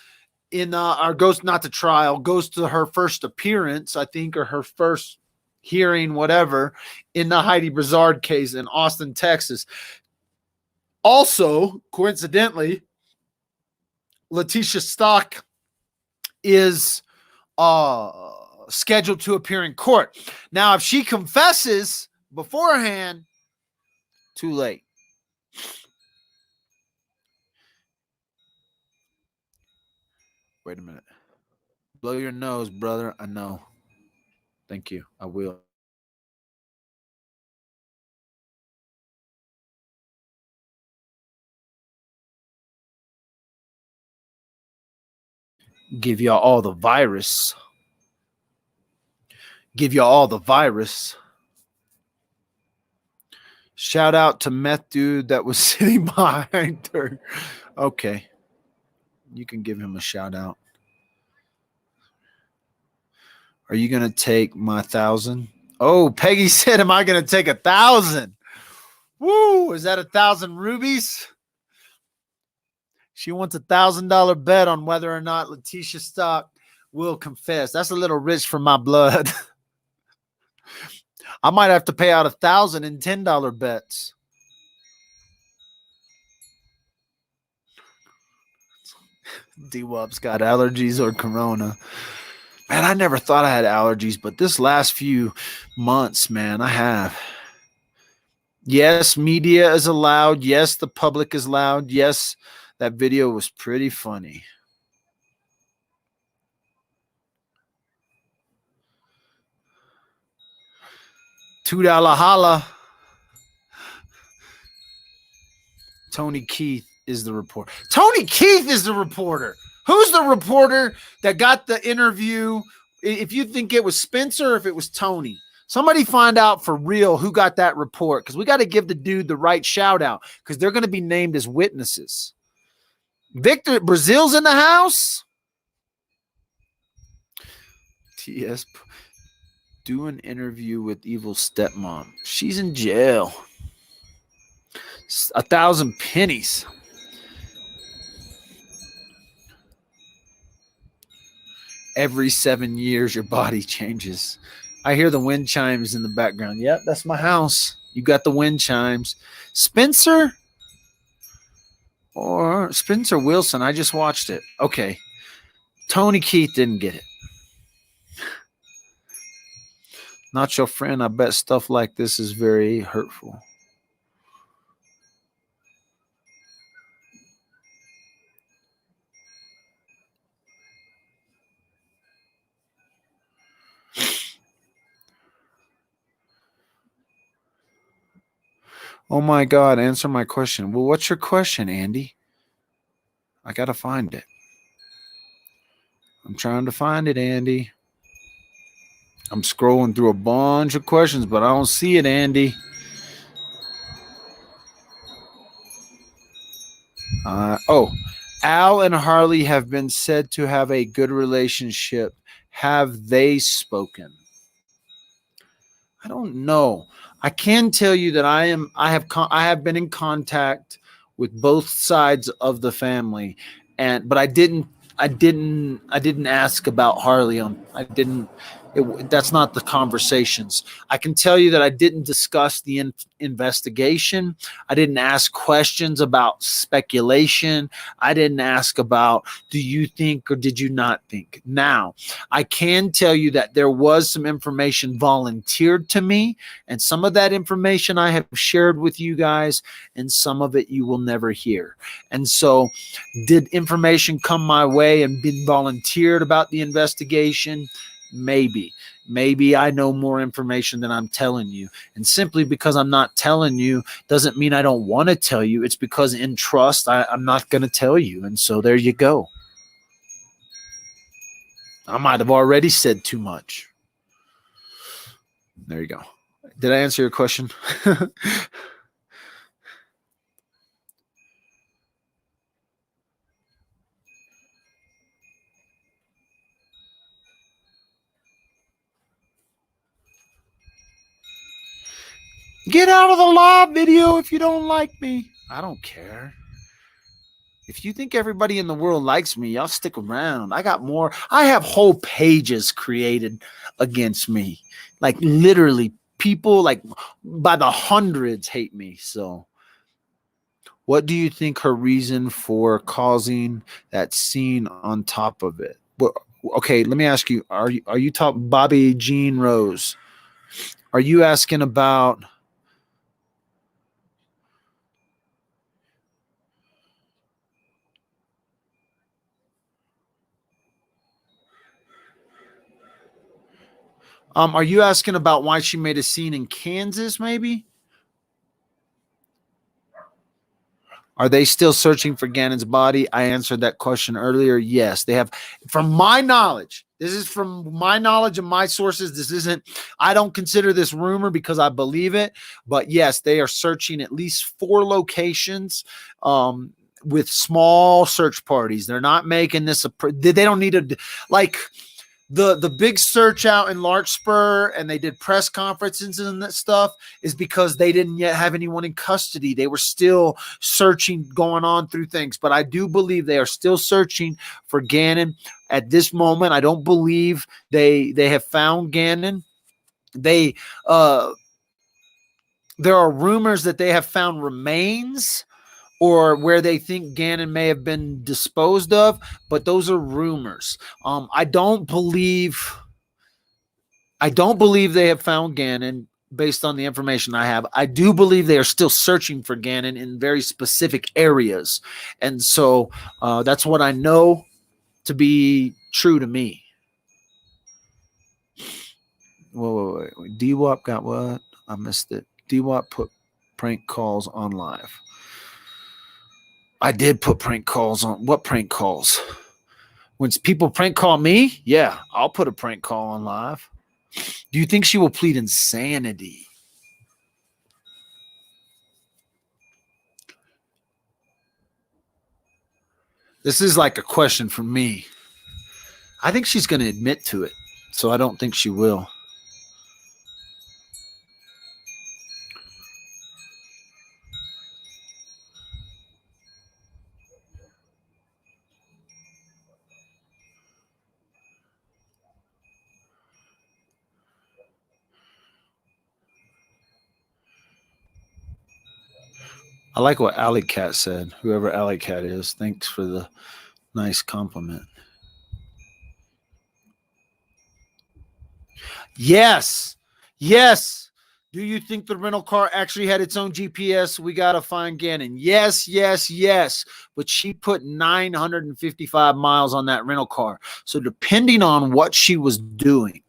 goes to her first appearance, I think, or her first hearing, whatever, in the Heidi Broussard case in Austin, Texas. Also, coincidentally, Leticia Stauch is scheduled to appear in court. Now, if she confesses beforehand, too late. Wait a minute. Blow your nose, brother. I know. Thank you. I will. Give y'all all the virus. Give y'all all the virus. Shout out to meth dude that was sitting behind her. Okay. You can give him a shout out. Are you going to take my 1,000? Oh, Peggy said, am I going to take 1,000? Woo! Is that 1,000 rubies? She wants $1,000 bet on whether or not Leticia Stauch will confess. That's a little rich for my blood. I might have to pay out 1,000 in $10 bets. D-Wop's got allergies or corona. Man, I never thought I had allergies, but this last few months, man, I have. Yes, media is allowed. Yes, the public is loud. Yes, that video was pretty funny. $2 holla. Tony Keith is the reporter. Tony Keith is the reporter. Who's the reporter that got the interview? If you think it was Spencer or if it was Tony, somebody find out for real who got that report, because we got to give the dude the right shout out, because they're going to be named as witnesses. Victor, Brazil's in the house. TS, do an interview with evil stepmom. She's in jail. 1,000 pennies. Every 7 years, your body changes. I hear the wind chimes in the background. Yep, that's my house. You got the wind chimes. Spencer or Spencer Wilson? I just watched it. Okay. Tony Keith didn't get it. Not your friend. I bet stuff like this is very hurtful. Oh my God, answer my question. Well, what's your question, Andy? I got to find it. I'm trying to find it, Andy. I'm scrolling through a bunch of questions, but I don't see it, Andy. Al and Harley have been said to have a good relationship. Have they spoken? I don't know. I can tell you that I have been in contact with both sides of the family, but I didn't ask about Harley that's not the conversations. I can tell you that I didn't discuss the investigation. I didn't ask questions about speculation. I didn't ask about, do you think or did you not think? Now, I can tell you that there was some information volunteered to me, and some of that information I have shared with you guys, and some of it you will never hear. And so, did information come my way and been volunteered about the investigation? Maybe I know more information than I'm telling you. And simply because I'm not telling you doesn't mean I don't want to tell you. It's because in trust, I'm not going to tell you. And so there you go. I might have already said too much. There you go. Did I answer your question? Get out of the live video if you don't like me. I don't care. If you think everybody in the world likes me, y'all stick around. I have whole pages created against me. Like literally people like by the hundreds hate me. So what do you think her reason for causing that scene on top of it? Okay, let me ask you, are you talking Bobby Jean Rose? Are you asking about are you asking about why she made a scene in Kansas, maybe? Are they still searching for Gannon's body? I answered that question earlier. Yes, they have. From my knowledge, this is from my knowledge and my sources. This isn't, I don't consider this rumor because I believe it. But yes, they are searching at least 4 locations with small search parties. They're not making this they don't need a, like, the big search out in Larkspur, and they did press conferences and that stuff, is because they didn't yet have anyone in custody. They were still searching, going on through things. But I do believe they are still searching for Gannon at this moment. I don't believe they have found Gannon. There are rumors that they have found remains, or where they think Gannon may have been disposed of, but those are rumors. I don't believe they have found Gannon based on the information I have. I do believe they are still searching for Gannon in very specific areas. And so that's what I know to be true to me. Wait. DWAP got what? I missed it. DWAP put prank calls on live. I did put prank calls on. What prank calls? When people prank call me, yeah, I'll put a prank call on live. Do you think she will plead insanity? This is like a question for me. I think she's going to admit to it, so I don't think she will. I like what Alley Cat said. Whoever Alley Cat is, thanks for the nice compliment. Yes. Yes. Do you think the rental car actually had its own GPS? We got to find Gannon. Yes, yes, yes. But she put 955 miles on that rental car. So depending on what she was doing,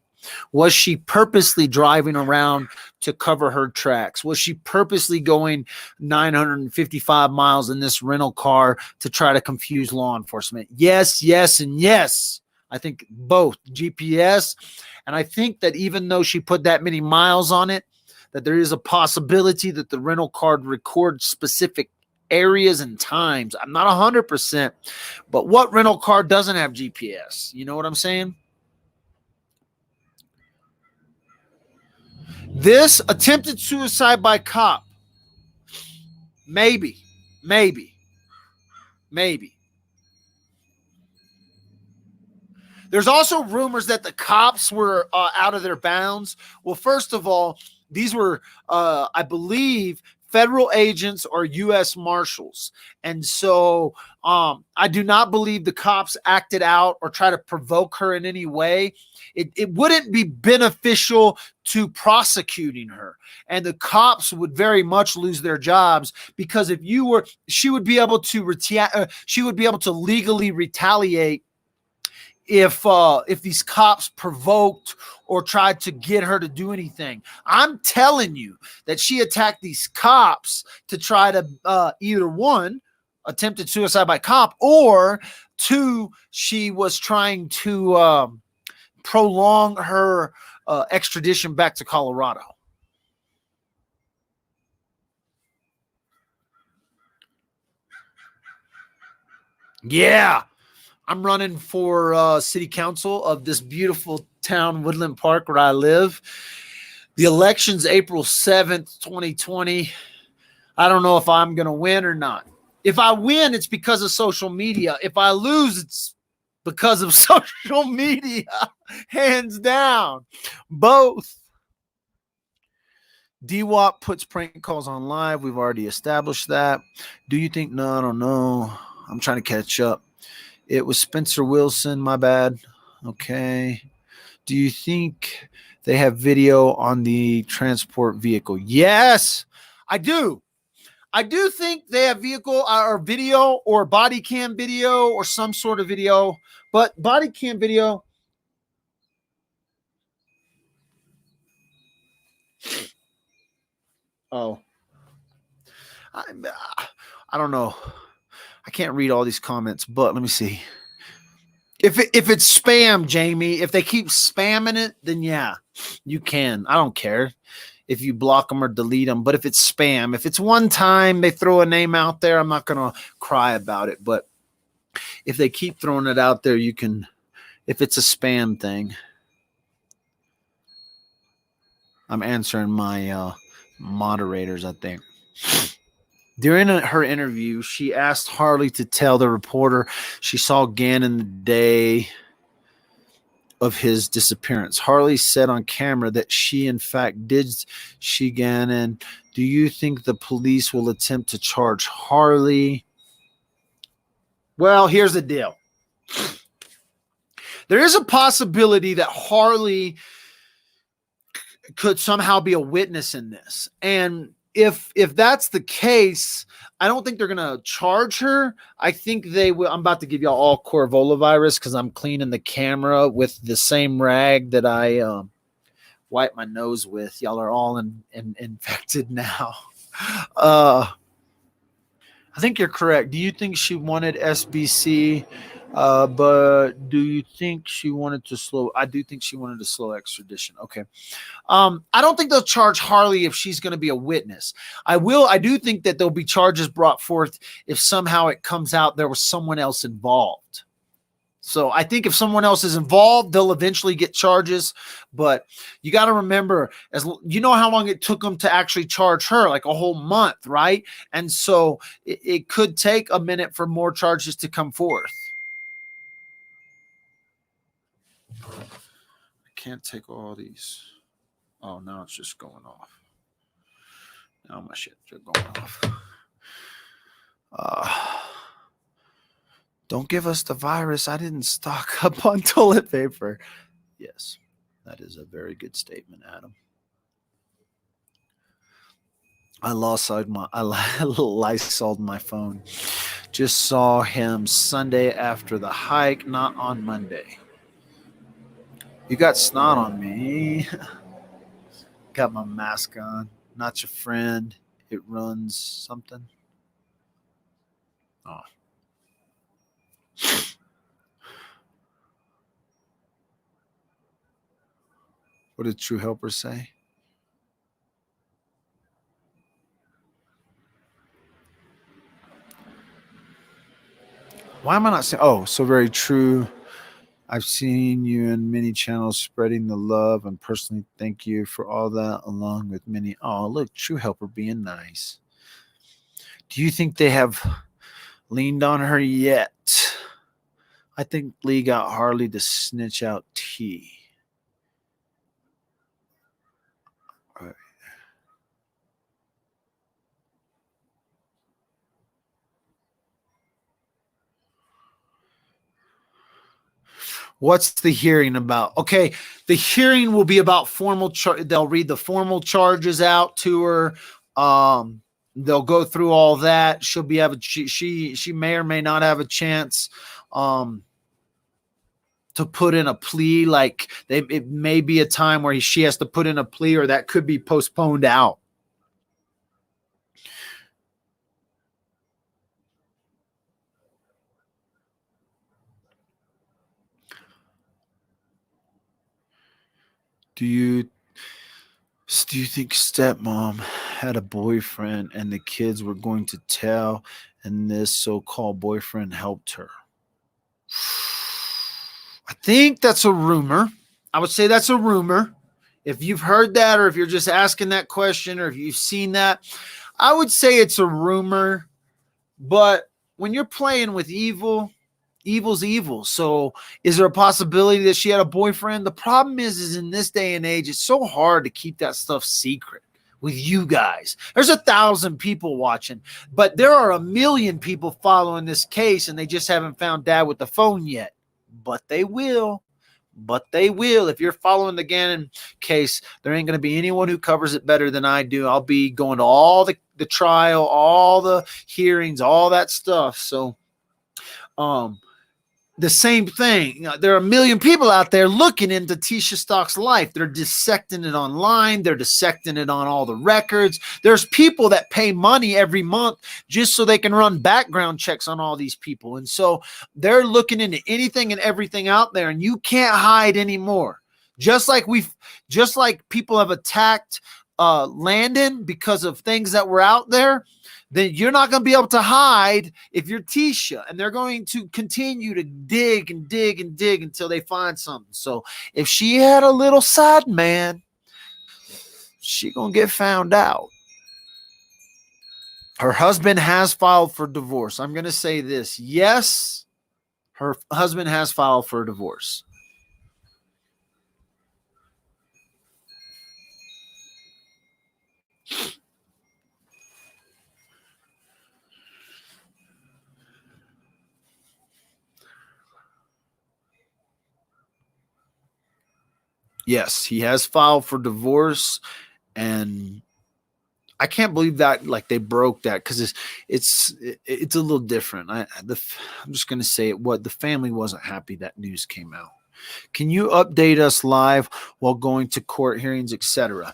was she purposely driving around to cover her tracks? Was she purposely going 955 miles in this rental car to try to confuse law enforcement? Yes, yes, and yes. I think both GPS. And I think that even though she put that many miles on it, that there is a possibility that the rental car records specific areas and times. I'm not 100%, but what rental car doesn't have GPS? You know what I'm saying? This attempted suicide by cop. Maybe. There's also rumors that the cops were out of their bounds. Well, first of all, these were, I believe, federal agents or U.S. Marshals. And so I do not believe the cops acted out or try to provoke her in any way. It wouldn't be beneficial to prosecuting her. And the cops would very much lose their jobs because if you were, she would be able to legally retaliate if these cops provoked or tried to get her to do anything. I'm telling you that she attacked these cops to try to either one, attempted suicide by cop, or two, she was trying to prolong her extradition back to Colorado. Yeah. I'm running for city council of this beautiful town, Woodland Park, where I live. The election's April 7th, 2020. I don't know if I'm going to win or not. If I win, it's because of social media. If I lose, it's because of social media. Hands down. Both. DWAP puts prank calls on live. We've already established that. Do you think? No, I don't know. I'm trying to catch up. It was Spencer Wilson. My bad. Okay. Do you think they have video on the transport vehicle? Yes, I do. I do think they have vehicle or video or body cam video or some sort of video, but body cam video. Oh, I don't know. I can't read all these comments, but let me see. If it's spam, Jamie, if they keep spamming it, then yeah, you can. I don't care if you block them or delete them. But if it's spam, if it's one time they throw a name out there, I'm not going to cry about it. But if they keep throwing it out there, you can, if it's a spam thing. I'm answering my moderators, I think. During her interview, she asked Harley to tell the reporter she saw Gannon the day of his disappearance. Harley said on camera that she, in fact, did see Gannon. Do you think the police will attempt to charge Harley? Well, here's the deal. There is a possibility that Harley could somehow be a witness in this. And if that's the case, I don't think they're going to charge her. I think they will. I'm about to give y'all all Corvola virus because I'm cleaning the camera with the same rag that I wipe my nose with. Y'all are all infected now. I think you're correct. Do you think she wanted SBC But do you think she wanted to slow? I do think she wanted to slow extradition. Okay. I don't think they'll charge Harley if she's going to be a witness. I do think that there'll be charges brought forth if somehow it comes out there was someone else involved. So I think if someone else is involved, they'll eventually get charges. But you got to remember, as you know, how long it took them to actually charge her, like a whole month, right? And so it could take a minute for more charges to come forth. I can't take all these. Oh, now it's just going off. Now my shit are going off. Don't give us the virus. I didn't stock up on toilet paper. Yes, that is a very good statement, Adam. I Lysoled my phone. Just saw him Sunday after the hike, not on Monday. You got snot on me. Got my mask on. Not your friend. It runs something. Oh. What did True Helper say? Why am I not saying? Oh, so very true. I've seen you in many channels spreading the love and personally thank you for all that, along with many. Oh, look, True Helper being nice. Do you think they have leaned on her yet? I think Lee got Harley to snitch out T. All right. What's the hearing about? Okay, the hearing will be about formal. They'll read the formal charges out to her. They'll go through all that. She'll be she may or may not have a chance to put in a plea. Like it may be a time where she has to put in a plea, or that could be postponed out. Do you think stepmom had a boyfriend and the kids were going to tell, and this so-called boyfriend helped her? I think that's a rumor. I would say that's a rumor. If you've heard that, or if you're just asking that question, or if you've seen that, I would say it's a rumor. But when you're playing with evil, evil's evil. So is there a possibility that she had a boyfriend? The problem is in this day and age, it's so hard to keep that stuff secret with you guys. There's 1,000 people watching, but there are 1 million people following this case, and they just haven't found dad with the phone yet. But they will. If you're following the Gannon case, there ain't going to be anyone who covers it better than I do. I'll be going to all the trial, all the hearings, all that stuff. So, the same thing. There are 1 million people out there looking into Leticia Stauch's life. They're dissecting it online. They're dissecting it on all the records. There's people that pay money every month just so they can run background checks on all these people. And so they're looking into anything and everything out there, and you can't hide anymore. Just like people have attacked Landon because of things that were out there, then you're not going to be able to hide if you're Leticia, and they're going to continue to dig and dig and dig until they find something. So if she had a little side man, she going to get found out. Her husband has filed for divorce. I'm going to say this. Yes, her husband has filed for divorce. Yes, he has filed for divorce, and I can't believe that like they broke that, because it's a little different. I'm just going to say it. What the family wasn't happy that news came out. Can you update us live while going to court hearings, etc.?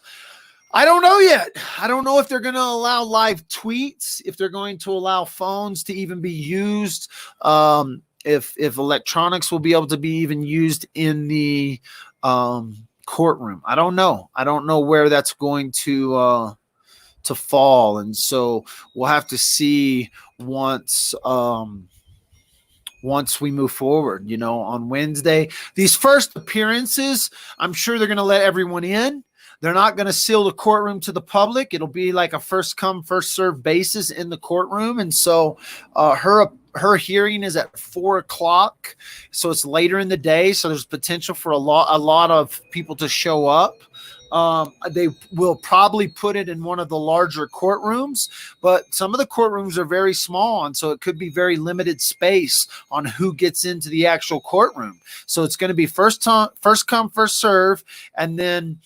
I don't know yet. I don't know if they're going to allow live tweets, if they're going to allow phones to even be used. if electronics will be able to be even used in the courtroom. I don't know. I don't know where that's going to fall, and so we'll have to see once once we move forward. You know, on Wednesday, these first appearances, I'm sure they're going to let everyone in. They're not going to seal the courtroom to the public. It'll be like a first come, first served basis in the courtroom. And so her hearing is at 4 o'clock. So it's later in the day. So there's potential for a lot of people to show up. They will probably put it in one of the larger courtrooms, but some of the courtrooms are very small, and so it could be very limited space on who gets into the actual courtroom. So it's going to be first come, first serve, and then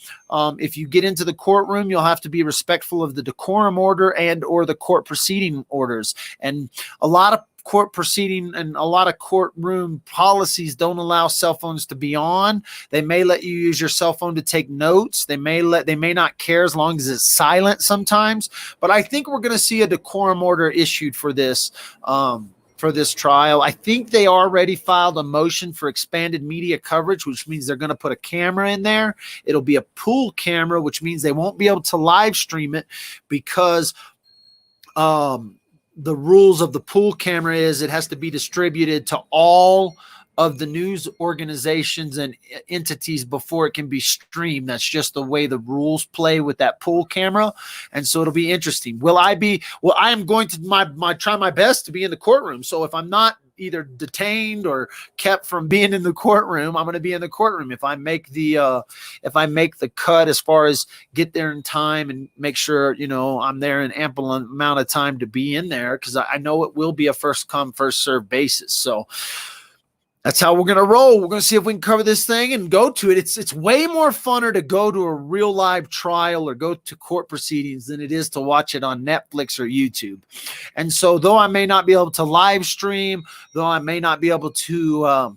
if you get into the courtroom, you'll have to be respectful of the decorum order and or the court proceeding orders. And a lot of court proceeding and a lot of courtroom policies don't allow cell phones to be on. They may let you use your cell phone to take notes. They may not care as long as it's silent sometimes. But I think we're going to see a decorum order issued for this trial. I think they already filed a motion for expanded media coverage, which means they're going to put a camera in there. It'll be a pool camera, which means they won't be able to live stream it because the rules of the pool camera is it has to be distributed to all of the news organizations and entities before it can be streamed. That's just the way the rules play with that pool camera. And so it'll be interesting. I am going to try my best to be in the courtroom. So if I'm not either detained or kept from being in the courtroom, I'm going to be in the courtroom. If I make the cut as far as get there in time and make sure, you know, I'm there in ample amount of time to be in there, because I know it will be a first come, first serve basis. So that's how we're going to roll. We're going to see if we can cover this thing and go to it. It's way more funner to go to a real live trial or go to court proceedings than it is to watch it on Netflix or YouTube. And so though I may not be able to live stream, though I may not be able to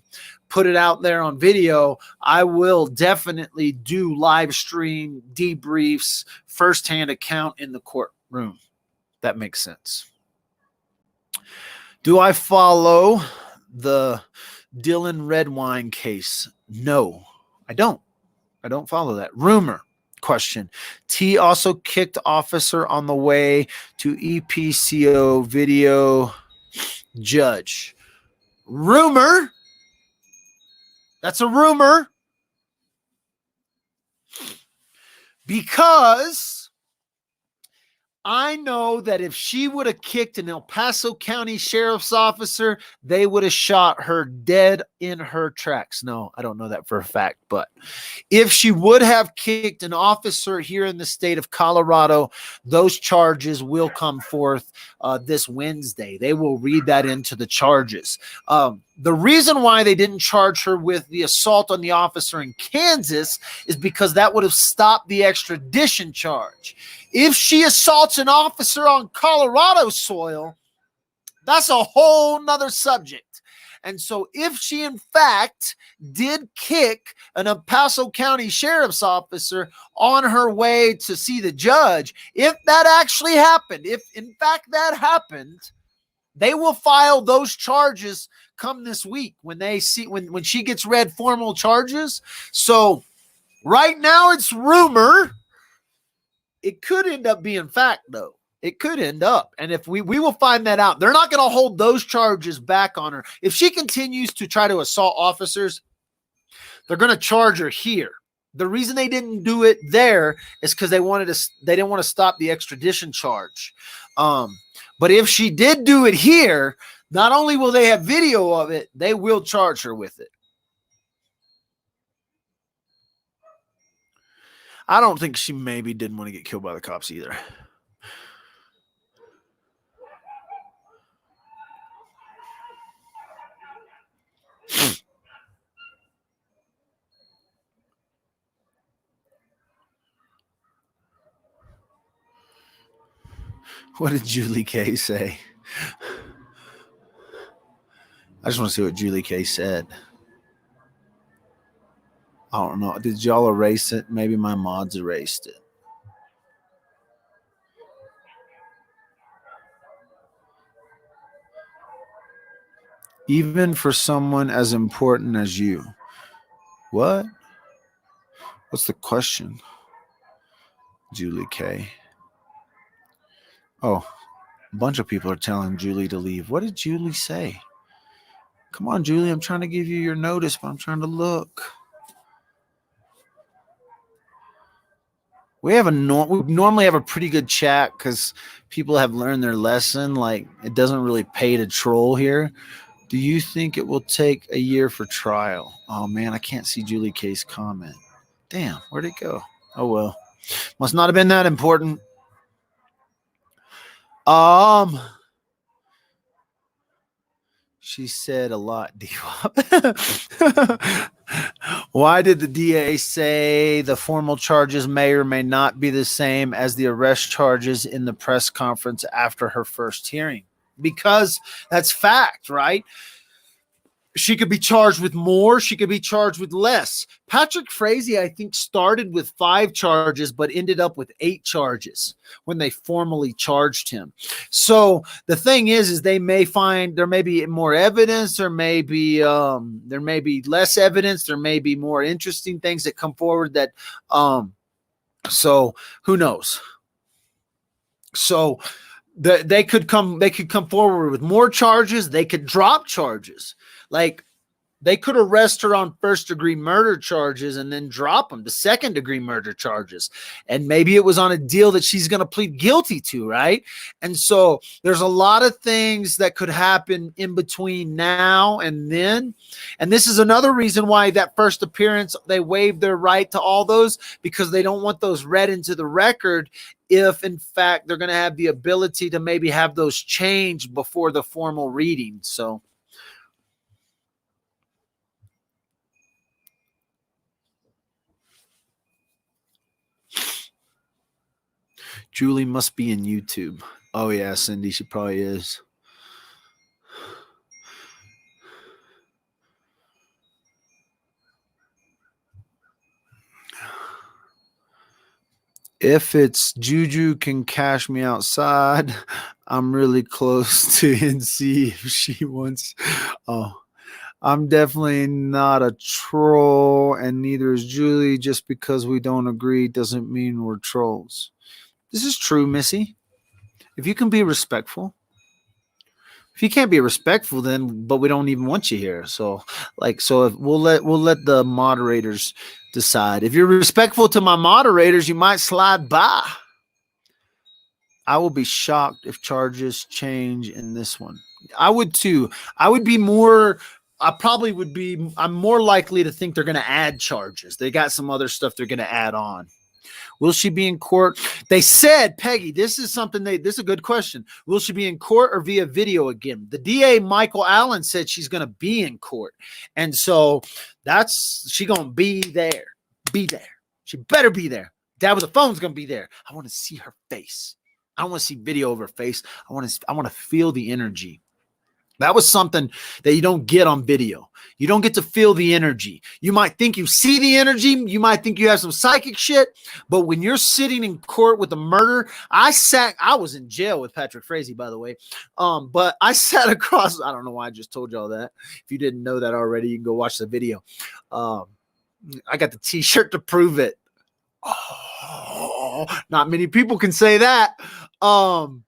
put it out there on video, I will definitely do live stream debriefs, firsthand account in the courtroom. That makes sense. Do I follow the Dylan Redwine case? No, I don't. I don't follow that. Rumor question. T also kicked officer on the way to EPCO video judge. Rumor. That's a rumor. Because I know that if she would have kicked an El Paso County sheriff's officer, they would have shot her dead in her tracks. No, I don't know that for a fact, but if she would have kicked an officer here in the state of Colorado, those charges will come forth this Wednesday. They will read that into the charges. The reason why they didn't charge her with the assault on the officer in Kansas is because that would have stopped the extradition charge. If she assaults an officer on Colorado soil, that's a whole nother subject. And so if she in fact did kick an El Paso County sheriff's officer on her way to see the judge, if that actually happened, if in fact that happened, they will file those charges come this week when she gets read formal charges. So right now it's rumor. It could end up being fact, though. It could end up. And if we will find that out. They're not going to hold those charges back on her. If she continues to try to assault officers, they're going to charge her here. The reason they didn't do it there is because they didn't want to stop the extradition charge. But if she did do it here, not only will they have video of it, they will charge her with it. I don't think she maybe didn't want to get killed by the cops either. What did Julie K say? I just want to see what Julie K said. I don't know. Did y'all erase it? Maybe my mods erased it. even for someone as important as you. What? What's the question? Julie K. Oh, a bunch of people are telling Julie to leave. What did Julie say? Come on, Julie. I'm trying to give you your notice, but I'm trying to look. We normally have a pretty good chat because people have learned their lesson. Like, it doesn't really pay to troll here. Do you think it will take a year for trial? Oh man, I can't see Julie K's comment. Damn, where'd it go? Oh well, must not have been that important. She said a lot, D-Wop. Why did the DA say the formal charges may or may not be the same as the arrest charges in the press conference after her first hearing? Because that's fact, right? She could be charged with more. She could be charged with less. Patrick Frazee, I think, started with 5 charges, but ended up with 8 charges when they formally charged him. So the thing is they may find there may be more evidence. There may be less evidence. There may be more interesting things that come forward that, so who knows? So they could come forward with more charges. They could drop charges. Like, they could arrest her on first-degree murder charges and then drop them to second-degree murder charges. And maybe it was on a deal that she's going to plead guilty to, right? And so there's a lot of things that could happen in between now and then. And this is another reason why that first appearance, they waived their right to all those, because they don't want those read into the record if, in fact, they're going to have the ability to maybe have those changed before the formal reading. So Julie must be in YouTube. Oh, yeah, Cindy, she probably is. If it's Juju can cash me outside, I'm really close to NC if she wants. Oh, I'm definitely not a troll, and neither is Julie. Just because we don't agree doesn't mean we're trolls. This is true, Missy. If you can be respectful. If you can't be respectful, then but we don't even want you here. So if we'll let the moderators decide. If you're respectful to my moderators, you might slide by. I will be shocked if charges change in this one. I would too. I would be more. I probably would be. I'm more likely to think they're going to add charges. They got some other stuff they're going to add on. Will she be in court? They said, Peggy, this is a good question. Will she be in court or via video again? The DA, Michael Allen, said she's going to be in court. And so she going to be there. Be there. She better be there. Dad with the phone's going to be there. I want to see her face. I don't want to see video of her face. I want to feel the energy. That was something that you don't get on video. You don't get to feel the energy. You might think you see the energy. You might think you have some psychic shit. But when you're sitting in court with a murder, I was in jail with Patrick Frazee, by the way. But I sat across, I don't know why I just told y'all that. If you didn't know that already, you can go watch the video. I got the t-shirt to prove it. Oh, not many people can say that. God,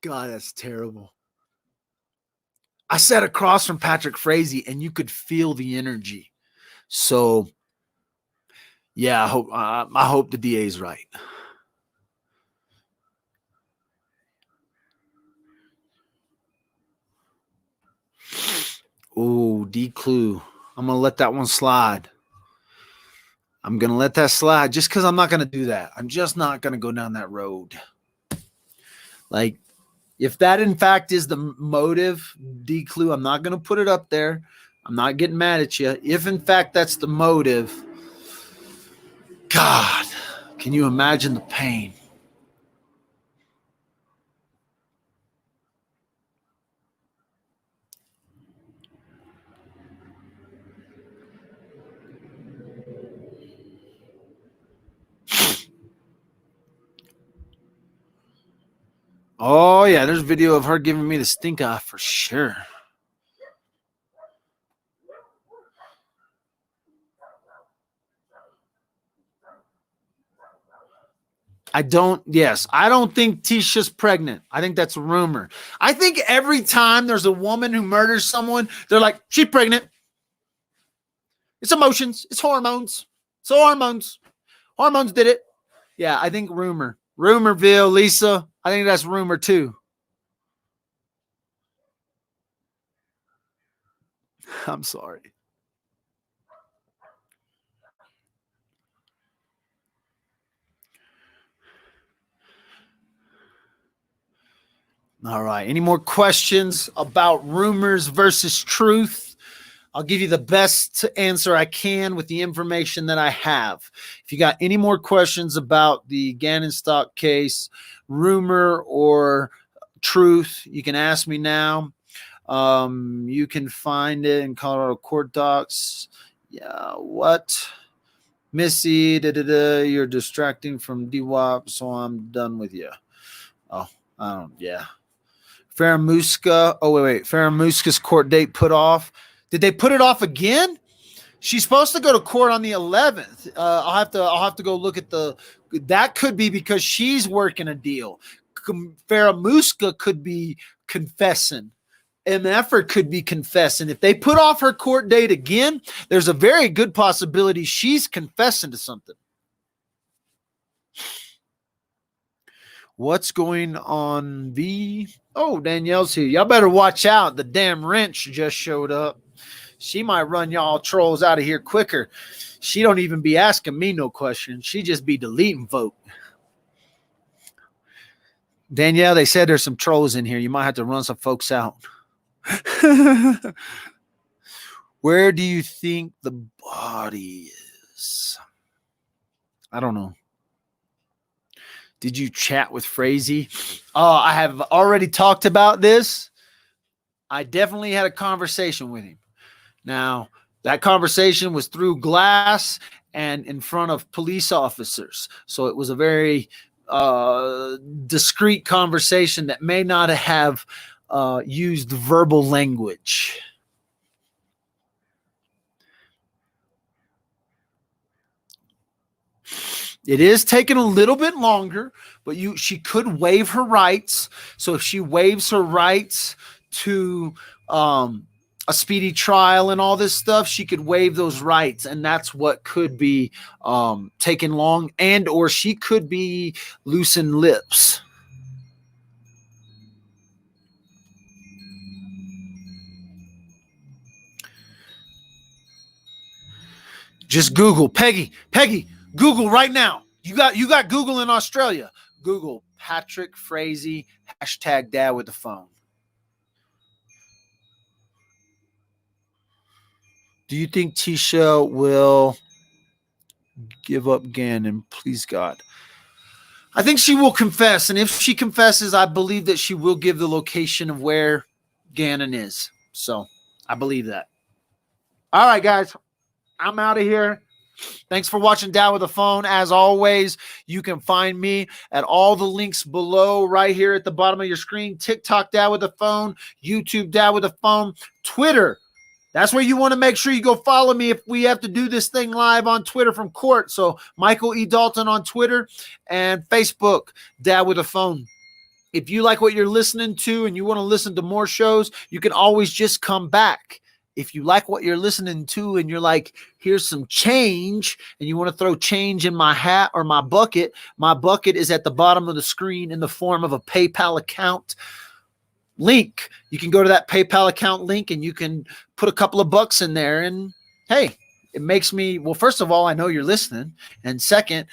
that's terrible. I sat across from Patrick Frazee and you could feel the energy. So, yeah, I hope the DA's right. Oh, D-Clue. I'm going to let that one slide. I'm going to let that slide just because I'm not going to do that. I'm just not going to go down that road. Like, if that, in fact, is the motive, D-Clue, I'm not going to put it up there. I'm not getting mad at you. If, in fact, that's the motive, God, can you imagine the pain? Oh, yeah, there's video of her giving me the stink eye for sure. I don't think Tisha's pregnant. I think that's a rumor. I think every time there's a woman who murders someone, they're like, she's pregnant. It's emotions. It's hormones. So hormones. Hormones did it. Yeah, I think rumor. Rumorville, Lisa. I think that's rumor too. I'm sorry. All right. Any more questions about rumors versus truth? I'll give you the best answer I can with the information that I have. If you got any more questions about the Gannon Stauch case, rumor or truth, you can ask me now. You can find it in Colorado court docs. Yeah, what? Missy, you're distracting from DWAP, so I'm done with you. Oh, I don't, yeah. Faramuska. Oh, wait. Faramuska's court date put off. Did they put it off again? She's supposed to go to court on the 11th. I'll have to go look at that could be because she's working a deal. Faramuska could be confessing. MFer could be confessing. If they put off her court date again, there's a very good possibility she's confessing to something. What's going on, V? Oh, Danielle's here. Y'all better watch out. The damn wrench just showed up. She might run y'all trolls out of here quicker. She don't even be asking me no questions. She just be deleting vote. Danielle, they said there's some trolls in here. You might have to run some folks out. Where do you think the body is? I don't know. Did you chat with Frazee? I have already talked about this. I definitely had a conversation with him. Now, that conversation was through glass and in front of police officers. So it was a very discreet conversation that may not have used verbal language. It is taking a little bit longer, but she could waive her rights. So if she waives her rights to a speedy trial and all this stuff, she could waive those rights, and that's what could be taking long, and or she could be loosened lips. Just Google Peggy, Google right now. You got Google in Australia. Google Patrick Frazee # dad with the phone. Do you think Tisha will give up Gannon? Please, God. I think she will confess. And if she confesses, I believe that she will give the location of where Gannon is. So I believe that. All right, guys. I'm out of here. Thanks for watching Dad with a Phone. As always, you can find me at all the links below right here at the bottom of your screen. TikTok Dad with a Phone, YouTube Dad with a Phone, Twitter. That's where you want to make sure you go follow me if we have to do this thing live on Twitter from court. So Michael E. Dalton on Twitter and Facebook, Dad with a Phone. If you like what you're listening to and you want to listen to more shows, you can always just come back. If you like what you're listening to and you're like, here's some change, and you want to throw change in my hat or my bucket is at the bottom of the screen in the form of a PayPal account link. You can go to that PayPal account link and you can put a couple of bucks in there. And hey, it makes me, well, first of all, I know you're listening. And second,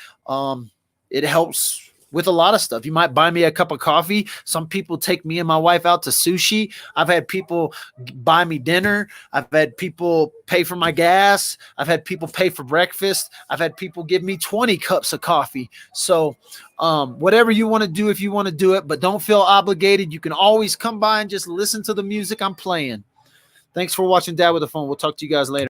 it helps with a lot of stuff. You might buy me a cup of coffee. Some people take me and my wife out to sushi. I've had people buy me dinner. I've had people pay for my gas. I've had people pay for breakfast. I've had people give me 20 cups of coffee. So whatever you want to do, if you want to do it, but don't feel obligated. You can always come by and just listen to the music I'm playing. Thanks for watching Dad with a Phone. We'll talk to you guys later.